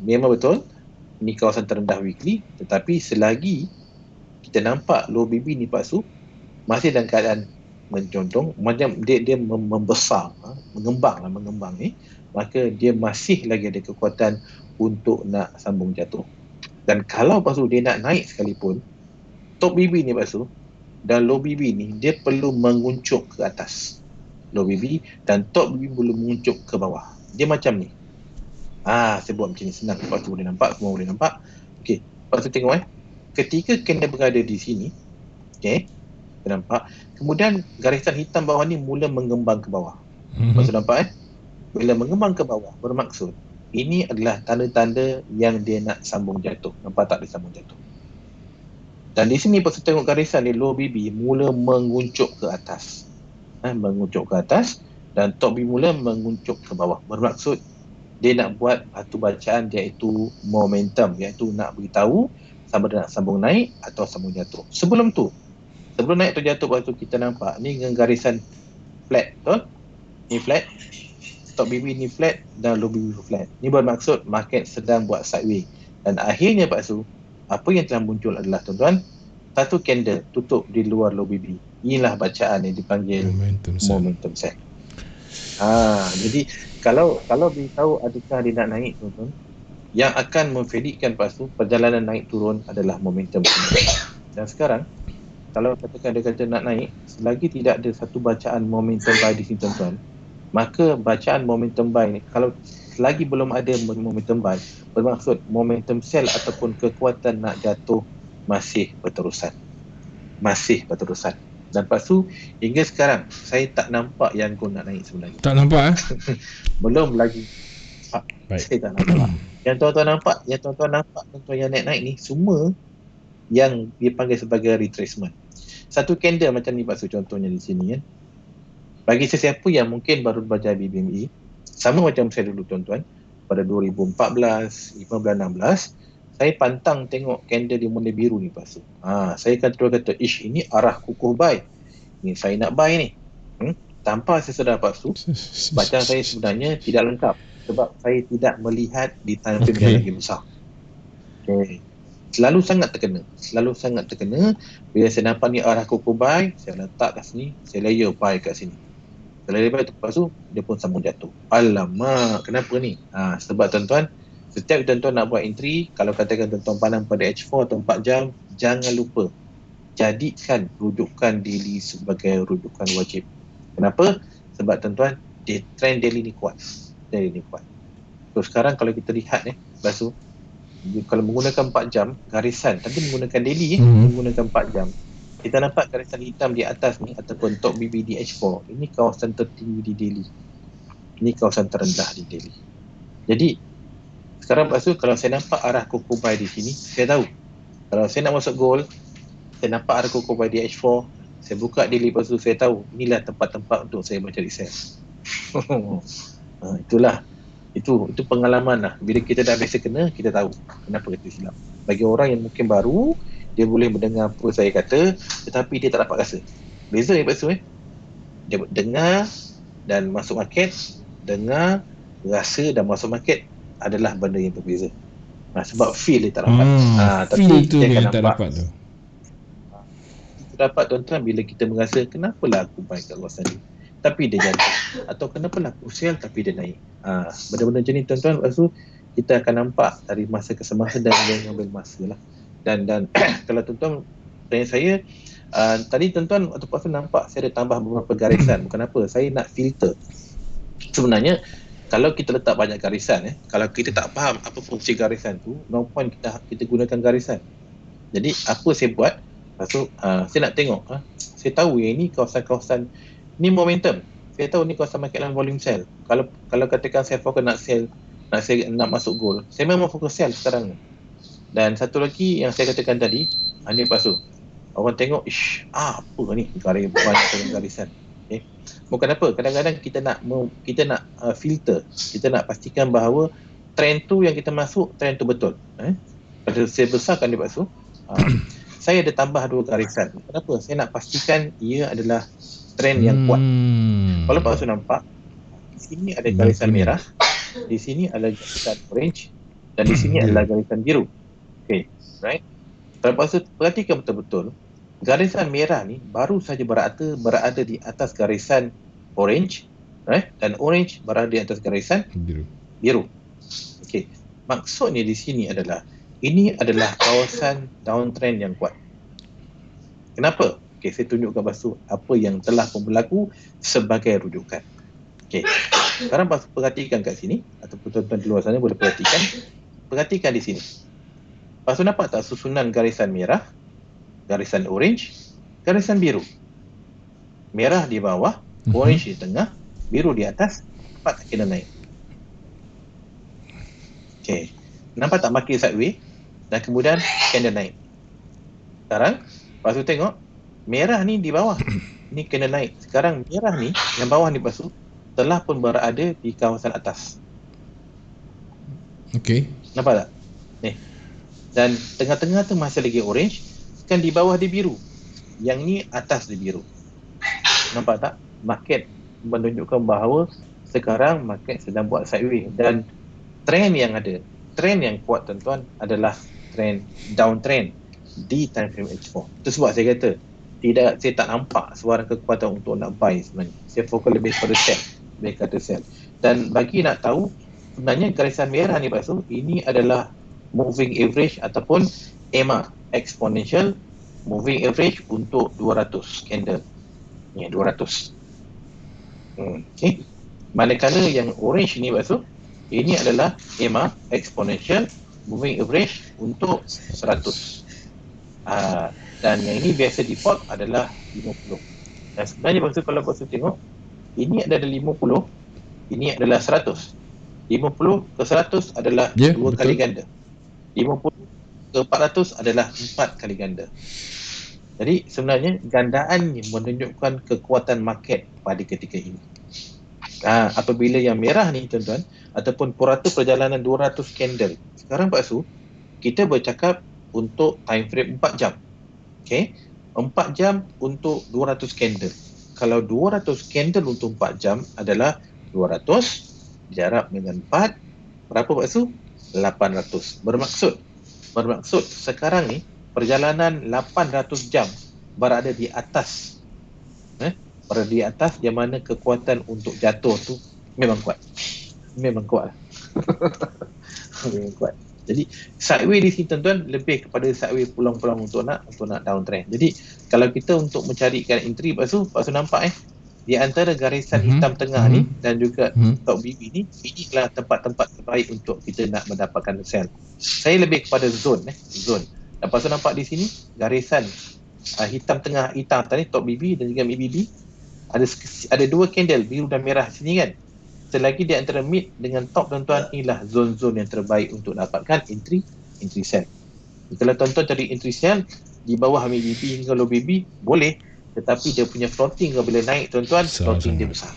memang betul ni kawasan terendah weekly, tetapi selagi kita nampak low BB ni Pak Su masih dalam keadaan mencontoh, macam dia membesar, mengembang ni, maka dia masih lagi ada kekuatan untuk nak sambung jatuh. Dan kalau Pak Su dia nak naik sekalipun, top BB ni Pak Su dan low BB ni dia perlu menguncup ke atas. Low BB dan top BB perlu menguncup ke bawah. Dia macam ni. Saya buat macam ni senang. Pak Su boleh nampak, semua boleh nampak. Okey, Pak Su tengok ketika candle berada di sini, okey, kita nampak, kemudian garisan hitam bawah ni mula mengembang ke bawah. Pak Su nampak bila mengembang ke bawah bermaksud ini adalah tanda-tanda yang dia nak sambung jatuh. Nampak tak dia sambung jatuh? Dan di sini pasal tengok garisan di low BB mula menguncup ke atas. Menguncup ke atas dan top BB mula menguncup ke bawah. Bermaksud dia nak buat satu bacaan iaitu momentum, iaitu nak beritahu sama ada nak sambung naik atau sambung jatuh. Sebelum naik atau jatuh waktu kita nampak ni dengan garisan flat, betul? Ni flat. Top BB ni flat dan low BB flat. Ni bermaksud market sedang buat sideways. Dan akhirnya Pak Su, apa yang telah muncul adalah tuan-tuan, satu candle tutup di luar low BB. Inilah bacaan yang dipanggil momentum set. Jadi kalau beritahu adakah dia nak naik tuan-tuan, yang akan mempredikkan Pak Su perjalanan naik turun adalah momentum. Dan sekarang kalau katakan dia kata nak naik, selagi tidak ada satu bacaan momentum buy di sini tuan-tuan, maka bacaan momentum buy ni, kalau selagi belum ada momentum buy, bermaksud momentum sell ataupun kekuatan nak jatuh masih berterusan. Dan Pak Su, hingga sekarang saya tak nampak yang gold nak naik sebenarnya.
Tak nampak
Belum lagi. Saya tak nampak. Yang tuan-tuan nampak tuan-tuan yang naik ni semua yang dipanggil sebagai retracement. Satu candle macam ni Pak Su, contohnya di sini kan. Bagi sesiapa yang mungkin baru belajar BBME, sama macam saya dulu tuan-tuan, pada 2014, 15, 16, saya pantang tengok candle di mula biru ni Pak Su. Saya akan terus kata, ini arah kukuh buy. Ni saya nak buy ni. Tanpa saya sedar Pak Su, bacaan saya sebenarnya tidak lengkap sebab saya tidak melihat di time frame yang lagi besar. Selalu sangat terkena bila saya nampak ni arah kukuh buy, saya letak kat sini, saya layer buy kat sini. Lepas tu dia pun sambung jatuh. Alamak, kenapa ni? Sebab tuan-tuan, setiap tuan-tuan nak buat entry, kalau katakan tuan-tuan pandang pada H4 atau 4 jam, jangan lupa jadikan rujukan daily sebagai rujukan wajib. Kenapa? Sebab tuan-tuan, trend daily ni kuat. So sekarang kalau kita lihat lepas tu, kalau menggunakan 4 jam garisan, tadi menggunakan daily menggunakan 4 jam, kita nampak garisan hitam di atas ni ataupun top BB di H4, ini kawasan tertinggi di daily, ini kawasan terendah di daily. Jadi sekarang lepas tu kalau saya nampak arah Coco Buy di sini, saya tahu kalau saya nak masuk gold, saya nampak arah Coco Buy di H4, saya buka daily, lepas tu saya tahu inilah tempat-tempat untuk saya mencari sell. Itulah, itu pengalaman lah. Bila kita dah biasa kena, kita tahu kenapa kita silap. Bagi orang yang mungkin baru, dia boleh mendengar apa saya kata, tetapi dia tak dapat rasa. Beza lepas tu dia dengar dan masuk market, dengar, rasa dan masuk market adalah benda yang berbeza. Sebab feel dia tak dapat.
Feel tu dia tak dapat tu.
Kita dapat tuan-tuan bila kita merasa kenapalah aku buy kat kawasan ni tapi dia jatuh, atau kenapalah aku sell tapi dia naik. Benda-benda macam ni tuan-tuan, lepas tu kita akan nampak dari masa ke semasa dan mengambil masa lah. Dan kalau tuan-tuan tanya saya, tadi tuan-tuan waktu pasal nampak saya ada tambah beberapa garisan. Bukan apa, saya nak filter. Sebenarnya kalau kita letak banyak garisan, kalau kita tak faham apa fungsi garisan tu, no point kita gunakan garisan. Jadi apa saya buat, lepas tu saya nak tengok, saya tahu yang ini kawasan-kawasan ni momentum, saya tahu ni kawasan market dalam volume sell. Kalau katakan saya fokus nak masuk gold, saya memang fokus sell sekarang ni. Dan satu lagi yang saya katakan tadi, ni lepas tu orang tengok, apa ni banyak garisan. Okay. Bukan apa, kadang-kadang kita nak filter, kita nak pastikan bahawa trend tu yang kita masuk, trend tu betul. Pada saya besarkan dia tu, saya ada tambah 2 garisan. Kenapa? Saya nak pastikan ia adalah trend yang kuat. Kalau Pak Su nampak, di sini ada garisan merah, di sini ada garisan orange, dan di sini adalah garisan biru. Okay, right? Kalau Pak Su perhatikan betul-betul, garisan merah ni baru saja berada di atas garisan orange, right? Dan orange berada di atas garisan biru. Okey. Maksudnya di sini adalah ini adalah kawasan downtrend yang kuat. Kenapa? Okey, saya tunjukkan pastu apa yang telah pun berlaku sebagai rujukan. Okey. Sekarang perhatikan kat sini, ataupun tuan-tuan di luar sana boleh perhatikan. Perhatikan di sini. Pastu nampak tak susunan garisan merah, garisan orange, garisan biru. Merah di bawah, orange di tengah, biru di atas, tempat tak kena naik. Okay. Nampak tak market sideways dan kemudian kena naik. Sekarang, lepas tu tengok, merah ni di bawah, ni kena naik. Sekarang merah ni, yang bawah ni lepas tu, telah pun berada di kawasan atas.
Okay.
Nampak tak? Ni. Dan tengah-tengah tu masih lagi orange, kan di bawah dia biru. Yang ni atas dia biru. Nampak tak? Market menunjukkan bahawa sekarang market sedang buat sideways, dan trend yang ada, trend yang kuat tuan-tuan adalah trend downtrend di time frame H4. Itu sebab saya kata saya tak nampak suara kekuatan untuk nak buy sebenarnya. Saya fokus lebih pada sell, lebih kata sell. Dan bagi nak tahu sebenarnya garisan merah ni pasal ini adalah moving average ataupun EMA, exponential moving average untuk 200 candle. Ya, 200. Okay. Manakala yang orange ni pasal ini adalah EMA, exponential moving average untuk 100. Dan yang ini biasa default adalah 50. Dan sebenarnya pasal kalau pasal tengok, ini adalah 50, ini adalah 100. 50 ke 100 adalah 2 kali ganda. 50 ke 400 adalah 4 kali ganda. Jadi sebenarnya gandaan yang menunjukkan kekuatan market pada ketika ini. Apabila yang merah ni tuan-tuan, ataupun purata perjalanan 200 candle. Sekarang Pak Su, kita bercakap untuk time frame 4 jam. Okay, 4 jam untuk 200 candle. Kalau 200 candle untuk 4 jam adalah 200 jarak dengan 4, berapa Pak Su? 800. Bermaksud sekarang ni perjalanan 800 jam berada di atas. Berada di atas, yang mana kekuatan untuk jatuh tu memang kuat. Memang kuat lah. Memang kuat. Jadi sideways di sini tuan-tuan lebih kepada sideways pulang-pulang untuk nak downtrend. Jadi kalau kita untuk mencarikan entry, Pak Su nampak di antara garisan hitam tengah ni dan juga top BB ni, ini adalah tempat-tempat terbaik untuk kita nak mendapatkan sell. Saya lebih kepada zone. Dan Pak Su nampak di sini garisan hitam tengah, hitam tadi top BB dan juga MBB, ada 2 candle biru dan merah sini kan. selagi di antara mid dengan top tuan-tuan, inilah zon-zon yang terbaik untuk dapatkan entry sell. Kalau tuan-tuan cari entry sell di bawah mid BB hingga low BB boleh, tetapi dia punya floating bila naik tuan-tuan, floating dia besar.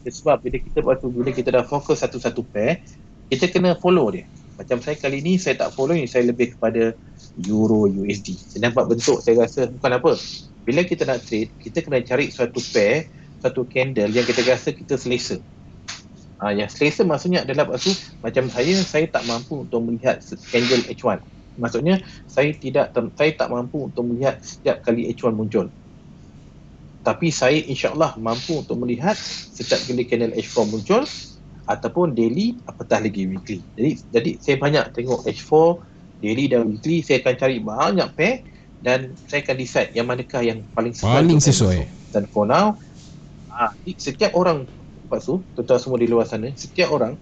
Sebab bila kita dah fokus satu-satu pair, kita kena follow dia. Macam saya kali ni saya tak follow ni, saya lebih kepada Euro USD. Saya nampak bentuk, saya rasa bukan apa. Bila kita nak trade, kita kena cari suatu pair, satu candle yang kita rasa kita selesa. Yang selesa maksudnya adalah macam saya tak mampu untuk melihat candle H1. Maksudnya saya tak mampu untuk melihat setiap kali H1 muncul. Tapi saya insyaAllah mampu untuk melihat setiap kali candle H4 muncul ataupun daily, apatah lagi weekly. Jadi saya banyak tengok H4, daily dan weekly. Saya akan cari banyak pair dan saya akan decide yang manakah yang paling
sesuai.
Dan for now, setiap orang, Pak Su, tuan-tuan semua di luar sana, setiap orang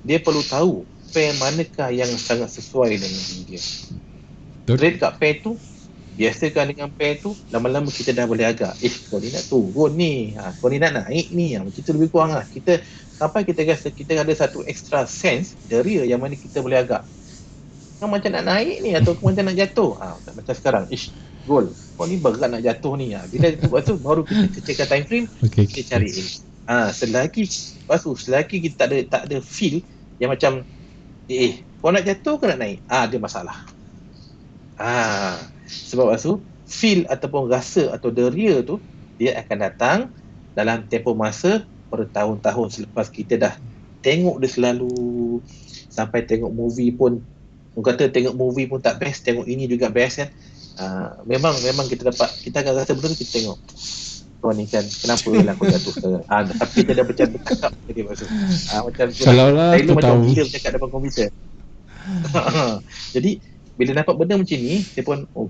dia perlu tahu pair manakah yang sangat sesuai dengan diri dia. Trade kat pair tu, biasakan dengan pair tu, lama-lama kita dah boleh agak, kau ni nak turun ni, kau ni nak naik ni, kita lebih kurang lah. Kita sampai kita rasa kita ada satu extra sense deria yang mana kita boleh agak. Kau macam nak naik ni atau kau macam nak jatuh. Macam sekarang, goal, kau ni berat nak jatuh ni. Bila tu baru kita kecilkan time frame, kita cari ini. Selagi kita tak ada feel yang macam kau nak jatuh ke nak naik? Dia masalah. Sebab feel ataupun rasa atau deria tu dia akan datang dalam tempoh masa bertahun-tahun selepas kita dah tengok dia selalu, sampai tengok movie pun, orang kata tengok movie pun tak best, tengok ini juga best kan. Memang kita akan rasa betul kita tengok kau ni kan, kenapa lah kau jatuh sekarang. Tapi kita dah bercakap jadi macam
seolah-olah tu
macam
tahu
dia bercakap depan komputer. Jadi bila nampak benda macam ni, saya pun kau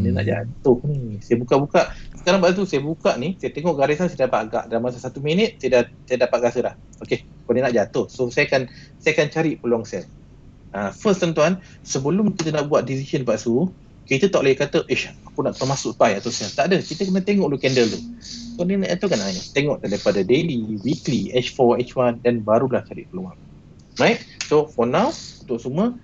ni nak jatuh ni. Saya buka-buka sekarang, lepas tu saya buka ni, saya tengok garisan, saya dapat agak dalam masa 1 minit saya dapat rasa dah kau ni nak jatuh. So saya akan cari peluang sell. First tuan-tuan, sebelum kita nak buat decision Pak Su, kita tak boleh kata aku nak termasuk buy atau sell. Tak ada, kita kena tengok dulu candle tu. Kau ni nak jatuh kan, tengok daripada daily, weekly, H4, H1 dan barulah cari peluang. Right? So for now, untuk semua,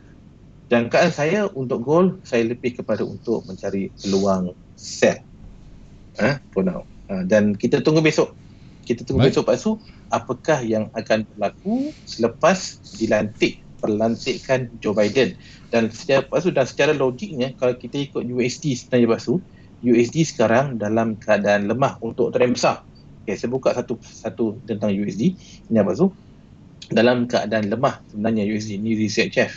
jangkaan saya untuk gold, saya lebih kepada untuk mencari peluang sell. For now. Dan kita tunggu besok. Besok Pak Su, apakah yang akan berlaku selepas pelantikan Joe Biden. Dan secara logiknya, kalau kita ikut USD sebenarnya Pak Su, USD sekarang dalam keadaan lemah untuk trend besar. Saya buka satu tentang USD. Ini Pak Su, dalam keadaan lemah sebenarnya USD. Ini research chef.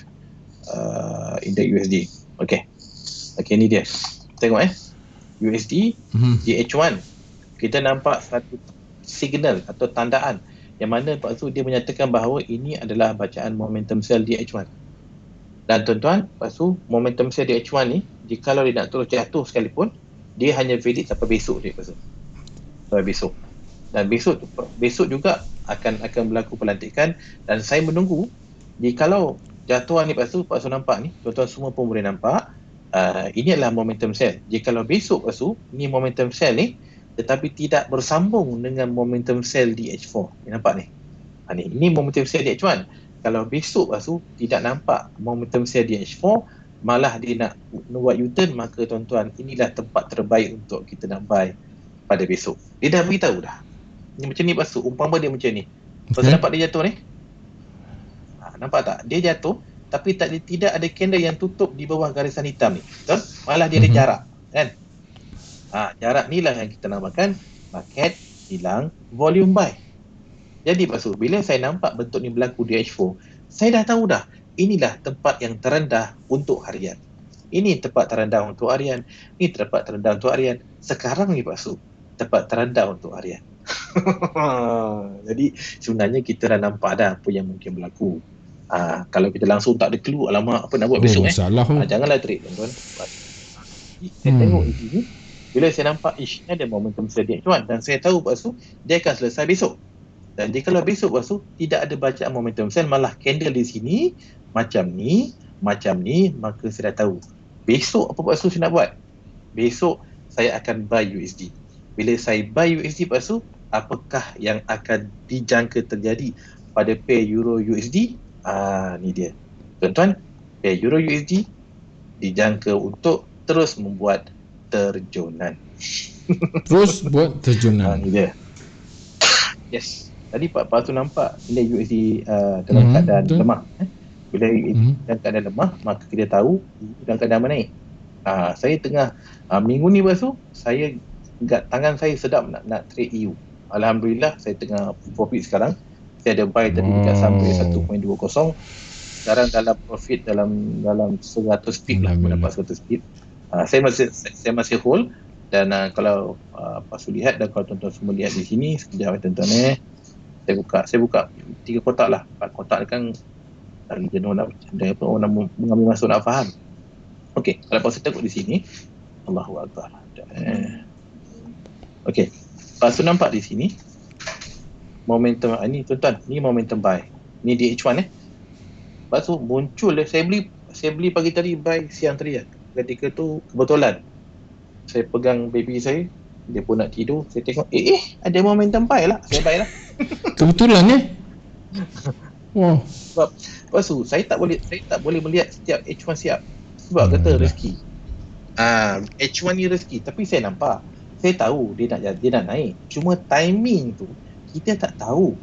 Indeks USD. Okey, ni dia. Tengok USD GH1. Kita nampak satu signal atau tandaan yang mana Pak Su dia menyatakan bahawa ini adalah bacaan momentum sell di H1. Dan tuan-tuan, Pak Su, momentum sell di H1 ni, jika dia nak terus jatuh sekalipun, dia hanya valid sampai besok dia Pak Su. Sampai besok. Dan besok juga akan berlaku pelantikan, dan saya menunggu jikalau jatuhan ni Pak Su nampak ni, tuan-tuan semua pun boleh nampak, ini adalah momentum sell. Jikalau besok Pak Su, ni momentum sell ni, tetapi tidak bersambung dengan momentum sell di H4. Nampak ni? Ini momentum sell di H1. Kalau besok Pak Su tidak nampak momentum sell di H4, malah dia nak buat U-turn, maka tuan-tuan, inilah tempat terbaik untuk kita nak buy pada besok. Dia dah beritahu dah. Ini macam ni Pak Su, umpama dia macam ni. Tuan-tuan nampak dia jatuh ni? Nampak tak? Dia jatuh, tapi tidak ada candle yang tutup di bawah garisan hitam ni. Betul? Malah dia ada jarak. Kan? Jarak ni lah yang kita namakan market hilang volume buy. Jadi Pak Su, bila saya nampak bentuk ni berlaku di H4, saya dah tahu dah, inilah tempat yang terendah untuk harian. Ini tempat terendah untuk harian. Ini tempat terendah untuk harian. Sekarang ni Pak Su, tempat terendah untuk harian. Jadi sebenarnya kita dah nampak dah apa yang mungkin berlaku. Kalau kita langsung tak ada clue, alamak apa nak buat besok janganlah trade tuan-tuan. Saya tengok di sini, bila saya nampak ni ada momentum sell di H1, dan saya tahu Pak Su dia akan selesai besok. Dan jika besok Pak Su tidak ada bacaan momentum sell, malah candle di sini macam ni, maka saya dah tahu besok apa Pak Su saya nak buat. Besok saya akan buy USD. Bila saya buy USD Pak Su, apakah yang akan dijangka terjadi pada pair Euro USD? Ni dia. Tuan-tuan, pair Euro USD dijangka untuk terus membuat terjunan.
Terus buat terjunan.
Ni dia. Yes. Tadi Pak tu nampak nilai USD dalam keadaan lemah. Bila dalam keadaan lemah, maka kita tahu dalam keadaan menaik. Saya tengah minggu ni tu saya tangan saya sedap nak trade EU. Alhamdulillah saya tengah profit sekarang. Saya ada buy tadi dekat sampai 1.20. Sekarang dalam profit dalam 100 pip lah, mendapat 100 pip. Saya masih hold, dan kalau Pak Su lihat, dan kalau tuan-tuan semua lihat di sini sekejap tuan-tuan, saya buka 3 kotak lah. 4 kotak kan lagi jenuh nak mengambil masuk nak faham. Okey, kalau Pak Su tengok di sini, Allahu Akbar. Okey, Pak Su nampak di sini momentum ni tuan-tuan, ni momentum buy. Ni DH1 Pak Su muncul saya beli pagi tadi, buy siang tadi ketika tu kebetulan saya pegang baby saya, dia pun nak tidur, saya tengok ada momentum buy lah, saya buy lah.
Kebetulan Wow.
Sebab Pak Su saya tak boleh melihat setiap H1 siap. Sebab kata rezeki. H1 ni rezeki, tapi saya nampak, saya tahu dia nak naik. Cuma timing tu kita tak tahu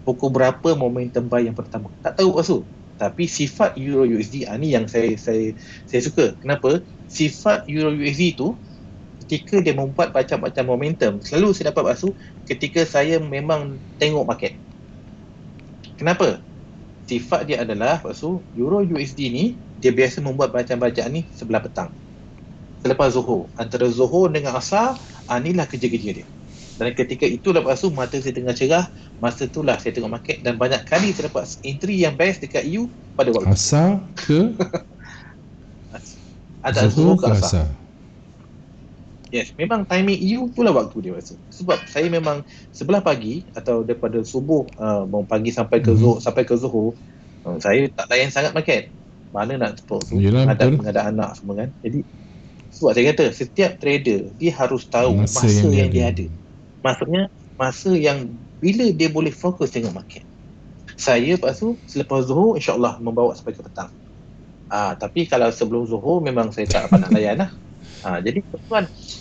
pukul berapa momentum buy yang pertama. Tak tahu Pak Su. Tapi sifat Euro USD ni yang saya suka. Kenapa? Sifat Euro USD tu ketika dia membuat macam-macam momentum, selalu saya dapat Pak Su ketika saya memang tengok market. Kenapa? Sifat dia adalah Pak Su, Euro USD ni dia biasa membuat bacaan-bacaan ni sebelah petang, selepas Zuhur, antara Zuhur dengan Asar. Inilah kerja-kerja dia. Dan ketika itulah Pak Su mata saya tengah cerah, masa itulah saya tengok market, dan banyak kali saya dapat entry yang best dekat EU pada waktu
Asar ke
ada Zuhur ke Asar. Yes, memang timing EU itulah waktu dia Pak Su. Sebab saya memang sebelah pagi atau daripada subuh pagi sampai ke Zuhur, saya tak layan sangat market. Mana nak support tu, ada anak semua kan. Jadi sebab saya kata setiap trader dia harus tahu masa yang dia ada. Maksudnya masa yang bila dia boleh fokus tengok market. Saya Pak Su selepas Zuhur insya-Allah membawa sampai ke petang. Tapi kalau sebelum Zuhur memang saya tak apa nak layan lah. Jadi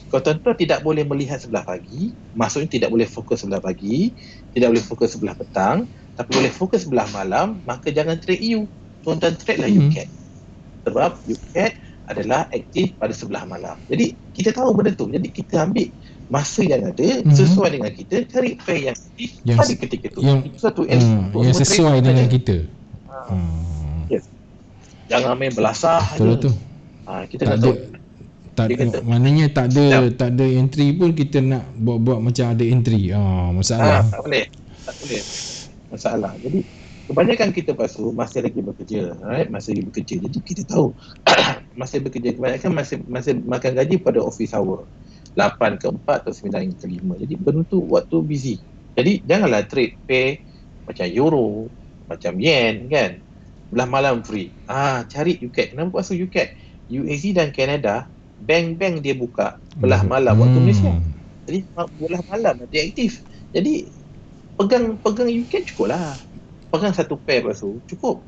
tuan-tuan tidak boleh melihat sebelah pagi, maksudnya tidak boleh fokus sebelah pagi, tidak boleh fokus sebelah petang, tapi boleh fokus sebelah malam, maka jangan trade EU. Tuan-tuan trade lah UCAT. Sebab UCAT adalah aktif pada sebelah malam. Jadi kita tahu benda tu. Jadi kita ambil masa yang ada sesuai dengan kita, cari pair yang aktif pada ketika tu.
Yang sesuai dengan kita.
Yes. Jangan main belasah
betul.
Kita tak tahu.
Maknanya tak ada entry pun kita nak buat macam ada entry. Masalah.
Tak boleh masalah. Jadi kebanyakan kita Pak Su masih lagi bekerja, masih lagi bekerja. Jadi kita tahu masih bekerja, kebanyakan masih makan gaji pada office hour 8 ke 4 atau 9 ke 5. Jadi benda tu waktu busy. Jadi janganlah trade pair macam euro, macam yen kan, belah malam free. Cari UCAT. Kenapa Pak Su UCAT? USD dan Canada bank-bank dia buka belah malam waktu Malaysia. Jadi belah malam dia aktif. Jadi pegang UCAT cukup lah. Pegang satu pair Pak Su cukup.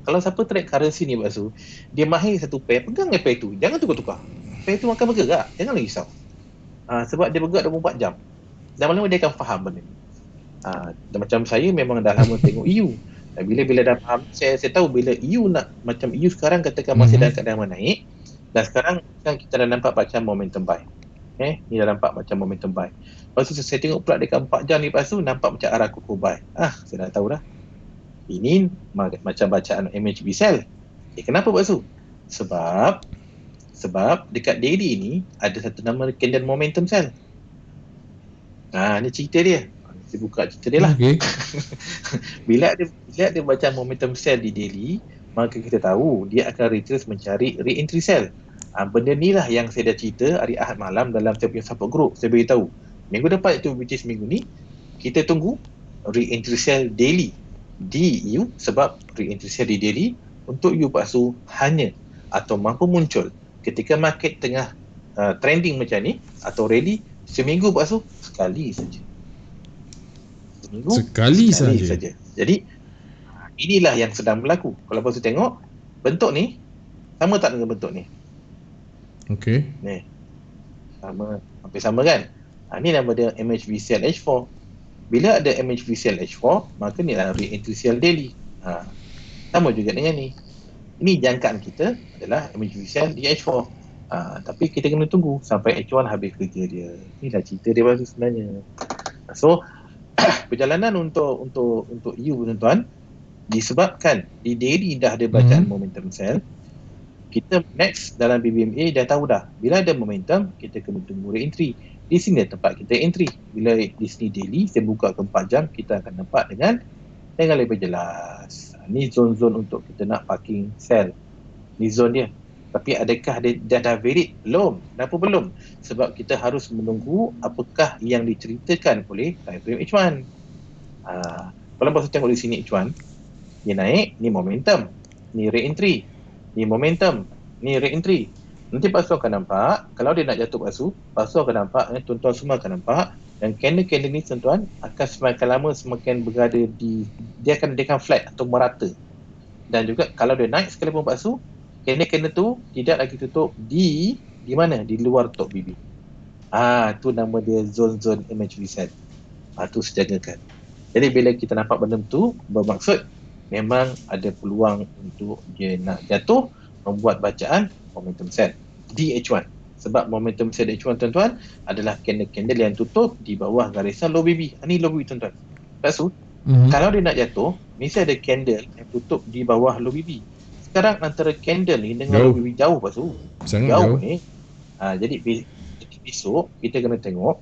Kalau siapa trade currency ni Pak Su, dia mahir satu pair, pegang pair tu, jangan tukar-tukar. Pair tu akan bergerak, jangan lagi risau. Sebab dia bergerak 24 jam. Lama-lama dia akan faham benda ni. Macam saya memang dah lama tengok EU. Dan bila dah faham, saya tahu bila EU nak, macam EU sekarang katakan masih dalam keadaan menaik, dan sekarang kan kita dah nampak macam momentum buy. Ni dah nampak macam momentum buy. Lepas tu saya tengok pula dekat 4 jam ni Pak Su, nampak macam arah kuku buy. Saya dah tahu dah. Ini macam bacaan MHB sell. Kenapa Pak Su? Sebab dekat daily ni ada satu nama candle momentum sell. Ni cerita dia. Saya buka cerita dia lah. Okay. Bila dia baca momentum sell di daily, maka kita tahu dia akan retrace mencari re-entry sell. Benda ni lah yang saya dah cerita hari Ahad malam dalam saya punya support group. Saya beritahu minggu depan itu, which is minggu ni, kita tunggu re-entry sell daily di EU. Sebab re-entry sell di daily untuk EU Pak Su hanya atau mampu muncul ketika market tengah trending macam ni atau rally seminggu Pak Su sekali saja. minggu
sekali saja.
Jadi inilah yang sedang berlaku. Kalau Pak Su tengok bentuk ni sama tak dengan bentuk ni?
Okey.
Ni. Sama, hampir sama kan? Ni nama dia MHV-Cell H4. Bila ada MHV-Cell H4, maka ni lah re-entry cell daily. Sama juga dengan ni. Ini jangkaan kita adalah MHV-Cell di H4. Tapi kita kena tunggu sampai H1 habis kerja dia. Inilah cerita dia Pak Su sebenarnya. So, perjalanan untuk you tuan-tuan disebabkan di daily dah ada bacaan momentum cell. Kita next dalam BBMA dah tahu dah, bila ada momentum kita kena tunggu re-entry. Di sini tempat kita entry. Bila di sini daily saya buka ke 4 jam, kita akan nampak dengan lebih jelas. Ni zone-zone untuk kita nak parking cell. Ni zone dia. Tapi adakah dia dah valid? Belum. Kenapa belum? Sebab kita harus menunggu apakah yang diceritakan oleh time frame H1. Kalau Pak Su tengok di sini H1, dia naik, ni momentum, ni re-entry, ni momentum, ni re-entry. Nanti Pak Su akan nampak, kalau dia nak jatuh Pak Su akan nampak, tuan-tuan semua akan nampak, dan candle-candle ni tuan-tuan akan semakin lama semakin berada di, dia akan flat atau merata. Dan juga kalau dia naik sekalipun Pak Su, candle-candle tu tidak lagi tutup di mana? Di luar top BB. Tu nama dia zone-zone MHV-Cell. Tu sejagakan. Jadi bila kita nampak benda tu, bermaksud memang ada peluang untuk dia nak jatuh, membuat bacaan momentum cell di H1. Sebab momentum cell H1 tuan-tuan adalah candle-candle yang tutup di bawah garisan low BB. Ini low BB tuan-tuan. Maksud, kalau dia nak jatuh, mesti ada candle yang tutup di bawah low BB. Sekarang antara candle ni dengan low BB jauh Pasu. Jauh ni. Jadi besok kita kena tengok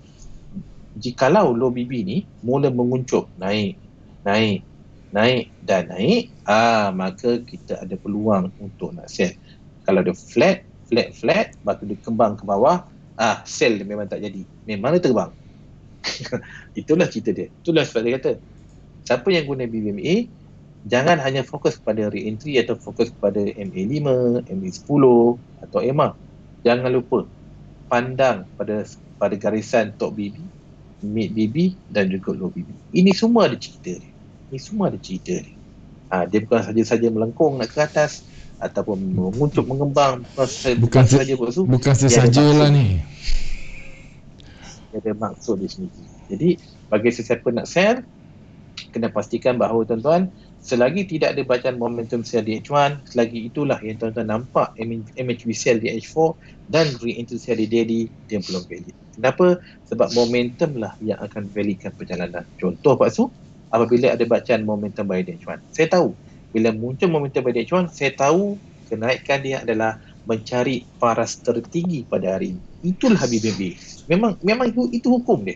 jikalau low BB ni mula menguncup, naik, maka kita ada peluang untuk nak sell. Kalau dia flat, maka dia kembang ke bawah, sell dia memang tak jadi. Memang dia terbang. Itulah cerita dia. Itulah sebab dia kata, siapa yang guna BBMA, jangan hanya fokus kepada re-entry atau fokus kepada MA5, MA10 atau EMA. Jangan lupa pandang pada garisan top BB, mid BB dan juga low BB. Ini semua ada cerita dia. Dia bukan saja melengkung nak ke atas ataupun menguncup mengembang, bukan sesajalah ni. Dia ada maksud di sini. Jadi bagi sesiapa nak sell, kena pastikan bahawa tuan-tuan, selagi tidak ada bacaan momentum sell di H1, selagi itulah yang tuan-tuan nampak MHV sell di H4 dan re-entry sell di daily, dia belum valid. Kenapa? Sebab momentum lah yang akan validkan perjalanan. Contoh Pak Su, apabila ada bacaan momentum buy di H1, saya tahu bila muncul momentum buy di H1, saya tahu kenaikan dia adalah mencari paras tertinggi pada hari ini. Itulah BBB. Memang itu hukum dia.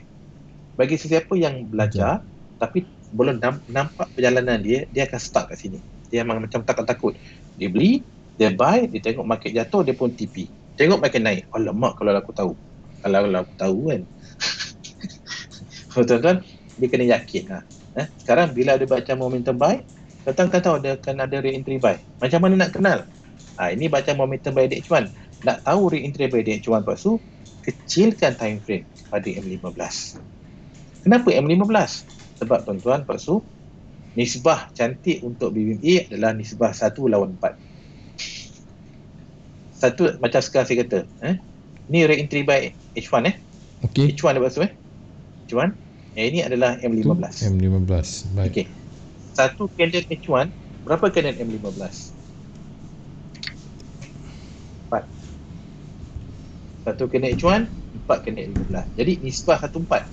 Bagi sesiapa yang belajar tapi belum nampak perjalanan dia akan stuck kat sini. Dia memang macam takut-takut. Dia beli, dia buy, dia tengok market jatuh, dia pun TP. Tengok market naik. Alamak, kalau aku tahu. Kalau aku tahu kan. Tuan-tuan, dia kena yakin lah. Sekarang bila ada bacaan momentum buy, tuan-tuan kan tahu dia akan ada re-entry buy. Macam mana nak kenal? Ini bacaan momentum buy di H1. Nak tahu re-entry buy di H1 Pak Su, kecilkan time frame pada M15. Kenapa M15? Sebab tuan-tuan Pak Su, nisbah cantik untuk BBMA adalah nisbah 1/4. Satu macam sekarang saya kata, ni re-entry by H1
Okay.
H1 Pak Su H1. Ini adalah M15.
Baik.
Okey. Satu candle H1, berapa candle M15? 4. Satu candle H1, 4 candle M15. Jadi nisbah 1/4.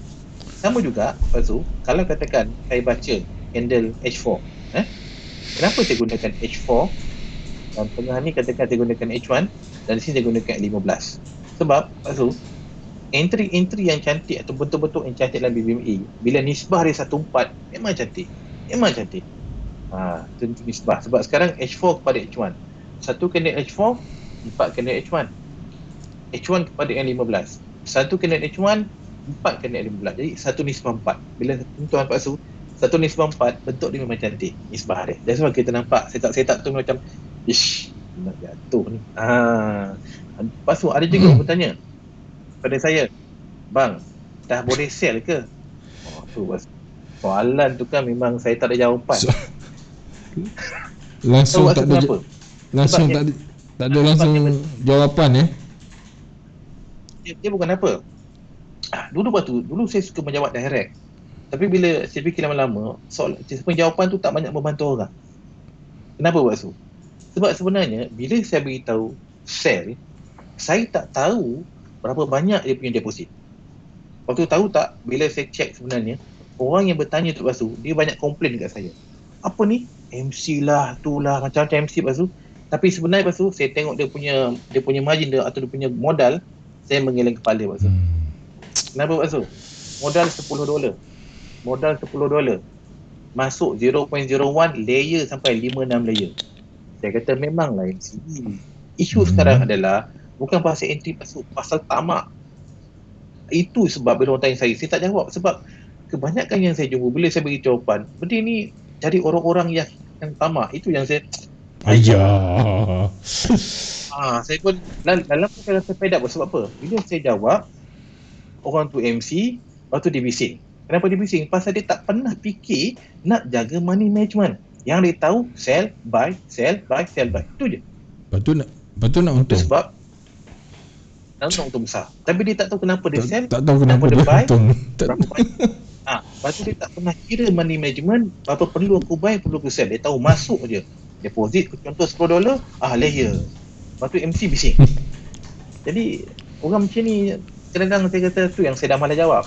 Sama juga, Pak Su, kalau katakan saya baca candle H4, kenapa saya gunakan H4 dan tengah ni katakan saya gunakan H1 dan di sini saya gunakan 15? Sebab, Pak Su, entry yang cantik atau betul-betul yang cantik dalam BBMA, bila nisbah dia 1/4, memang cantik. Itu nisbah. Sebab sekarang H4 kepada H1. Satu candle H4, 4 candle H1. H1 kepada M15. Satu candle H1, 4 candle M15. Jadi satu nisbah 4. Bila tuan Pak Su, satu nisbah 4, bentuk dia memang cantik nisbah dia. Dan sebab kita nampak, saya tak tahu macam nak jatuh ni. Pak Su, ada juga orang bertanya pada saya, bang, dah boleh sell ke? Tu Pak Su. Soalan tu kan memang saya tak ada jawapan.
Langsung tak ada langsung tak ada langsung jawapan
dia bukan apa. Dulu saya suka menjawab direct. Tapi bila saya fikir lama-lama, soal jawapan tu tak banyak membantu orang. Kenapa buat tu? Sebab sebenarnya bila saya beritahu sell, saya tak tahu berapa banyak dia punya deposit. Waktu tahu tak, bila saya check sebenarnya, orang yang bertanya tu lepas tu, dia banyak komplain dekat saya. Apa ni? MC lah, tu lah, macam-macam MC lepas tu. Tapi sebenarnya lepas tu, saya tengok dia punya margin dia atau dia punya modal, saya mengeleng kepala lepas tu. Kenapa lepas tu? Modal $10. Modal $10. Masuk 0.01 layer sampai 5-6 layer. Saya kata memanglah MC. Isu sekarang adalah bukan pasal entry masuk, pasal tamak. Itu sebab bila orang tanya saya tak jawab. Sebab kebanyakan yang saya jumpa bila saya bagi jawapan, benda ni cari orang-orang yang tamak. Itu yang saya saya pun dalam saya rasa fed up. Sebab apa? Bila saya jawab, orang tu MC, lepas tu dia bising. Kenapa dia bising? Pasal dia tak pernah fikir nak jaga money management. Yang dia tahu sell, buy, sell, buy, sell, buy. Itu je.
Lepas tu nak untung.
Sebab nak untung besar. Tapi dia tak tahu kenapa dia sell,
tak tahu kenapa dia
buy,
untung.
Lepas tu dia tak pernah kira money management, apa perlu aku buy, perlu aku sell. Dia tahu masuk je. Deposit, contoh $10, layer. Lepas tu MC bising. Jadi orang macam ni kadang-kadang saya kata tu yang saya dah malas jawab.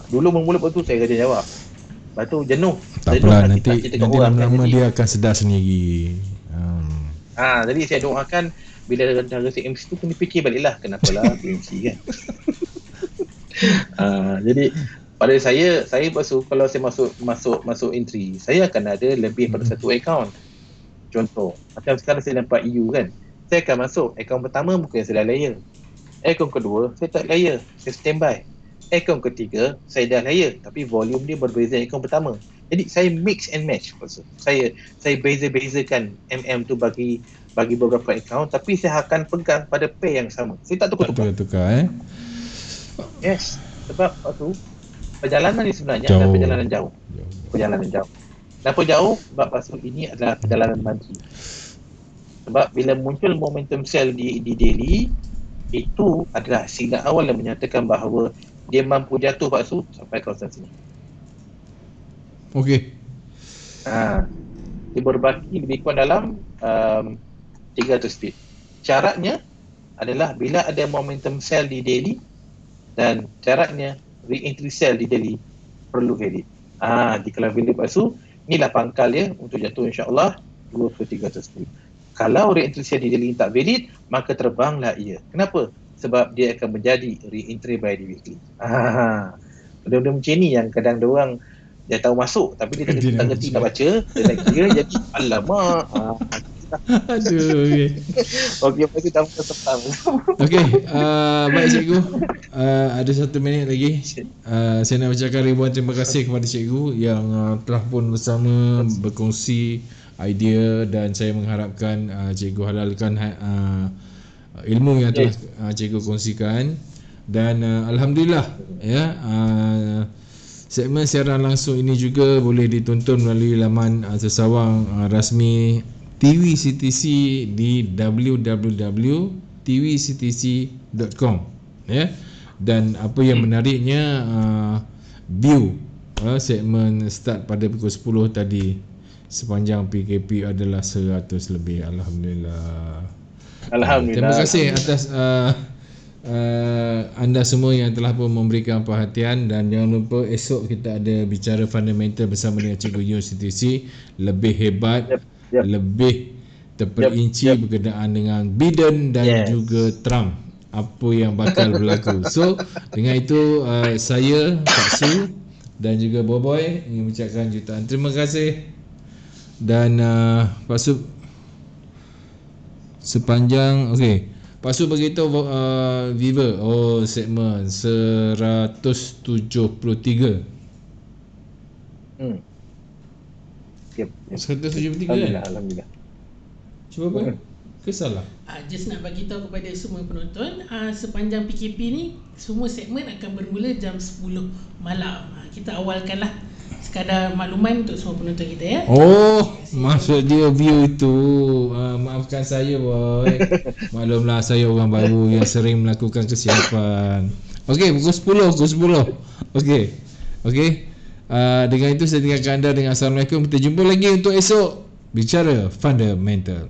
Dulu mula-mula waktu saya kata jawab. Lepas tu jenuh.
Tak apalah, nanti lama-lama dia akan sedar sendiri.
Jadi saya doakan bila dah rasa MC tu kena fikir baliklah kenapalah MC kan. Jadi pada saya pasal kalau saya masuk entry, saya akan ada lebih pada satu account. Contoh, macam sekarang saya dapat EU kan. Saya akan masuk account pertama mungkin saya dah layer. Account kedua saya tak layer, saya standby. Account ketiga saya dah layer tapi volume dia berbeza dengan account pertama. Jadi saya mix and match. Saya beza-bezakan tu bagi beberapa account, tapi saya akan pegang pada pair yang sama. Saya tak tukar-tukar. Yes, sebab tu perjalanan ni sebenarnya adalah perjalanan jauh. Kenapa jauh? Sebab pasal ini adalah perjalanan maju. Sebab bila muncul momentum sell di daily, itu adalah signal awal yang menyatakan bahawa dia mampu jatuh pasal sampai kawasan sini.
Okey.
Dia berbaki lebih kurang dalam 300 pip. Syaratnya adalah bila ada momentum sell di daily dan syaratnya re-entry sell di daily perlu valid. Kalau valid pasal inilah pangkal dia untuk jatuh insya-Allah 2 ke 300 pip. Kalau re-entry sell di daily tak valid, maka terbanglah ia. Kenapa? Sebab dia akan menjadi re-entry by the weekly. Benda-benda macam ni yang kadang diorang dia tahu masuk tapi dia tak ngerti nak baca, dia tak kira jadi alamak.
Aduh,
okey pasti tak petang.
Okey, baik cikgu. Ada 1 minit lagi. Saya nak ucapkan ribuan terima kasih kepada cikgu yang telah pun bersama berkongsi idea, dan saya mengharapkan cikgu halalkan ilmu yang telah cikgu kongsikan. Dan alhamdulillah segmen siaran langsung ini juga boleh ditonton melalui laman sesawang rasmi TVCTC di www.tvctc.com dan apa yang menariknya, view segmen start pada pukul 10 tadi sepanjang PKP adalah 100 lebih. Alhamdulillah. Terima kasih atas anda semua yang telah pun memberikan perhatian, dan jangan lupa esok kita ada bicara fundamental bersama dengan Cikgu Yun CTC, lebih hebat, lebih terperinci berkenaan dengan Biden dan juga Trump, apa yang bakal berlaku. So dengan itu saya Pak Su dan juga Boboy ingin mengucapkan jutaan terima kasih. Dan Pak Su sepanjang Pak Su beritahu viewer segmen 173. 173
Alhamdulillah.
Cuba apa? Kesalah.
Just nak bagi tahu kepada semua penonton, sepanjang PKP ni semua segmen akan bermula jam 10 malam. Kita awalkanlah sekadar makluman untuk semua penonton kita ya.
Oh, maksud dia view itu. Maafkan saya boy. Maklumlah saya orang baru yang sering melakukan kesilapan. Okey, pukul 10. Okey. Dengan itu saya tinggalkan anda dengan Assalamualaikum. Kita jumpa lagi untuk esok bicara fundamental.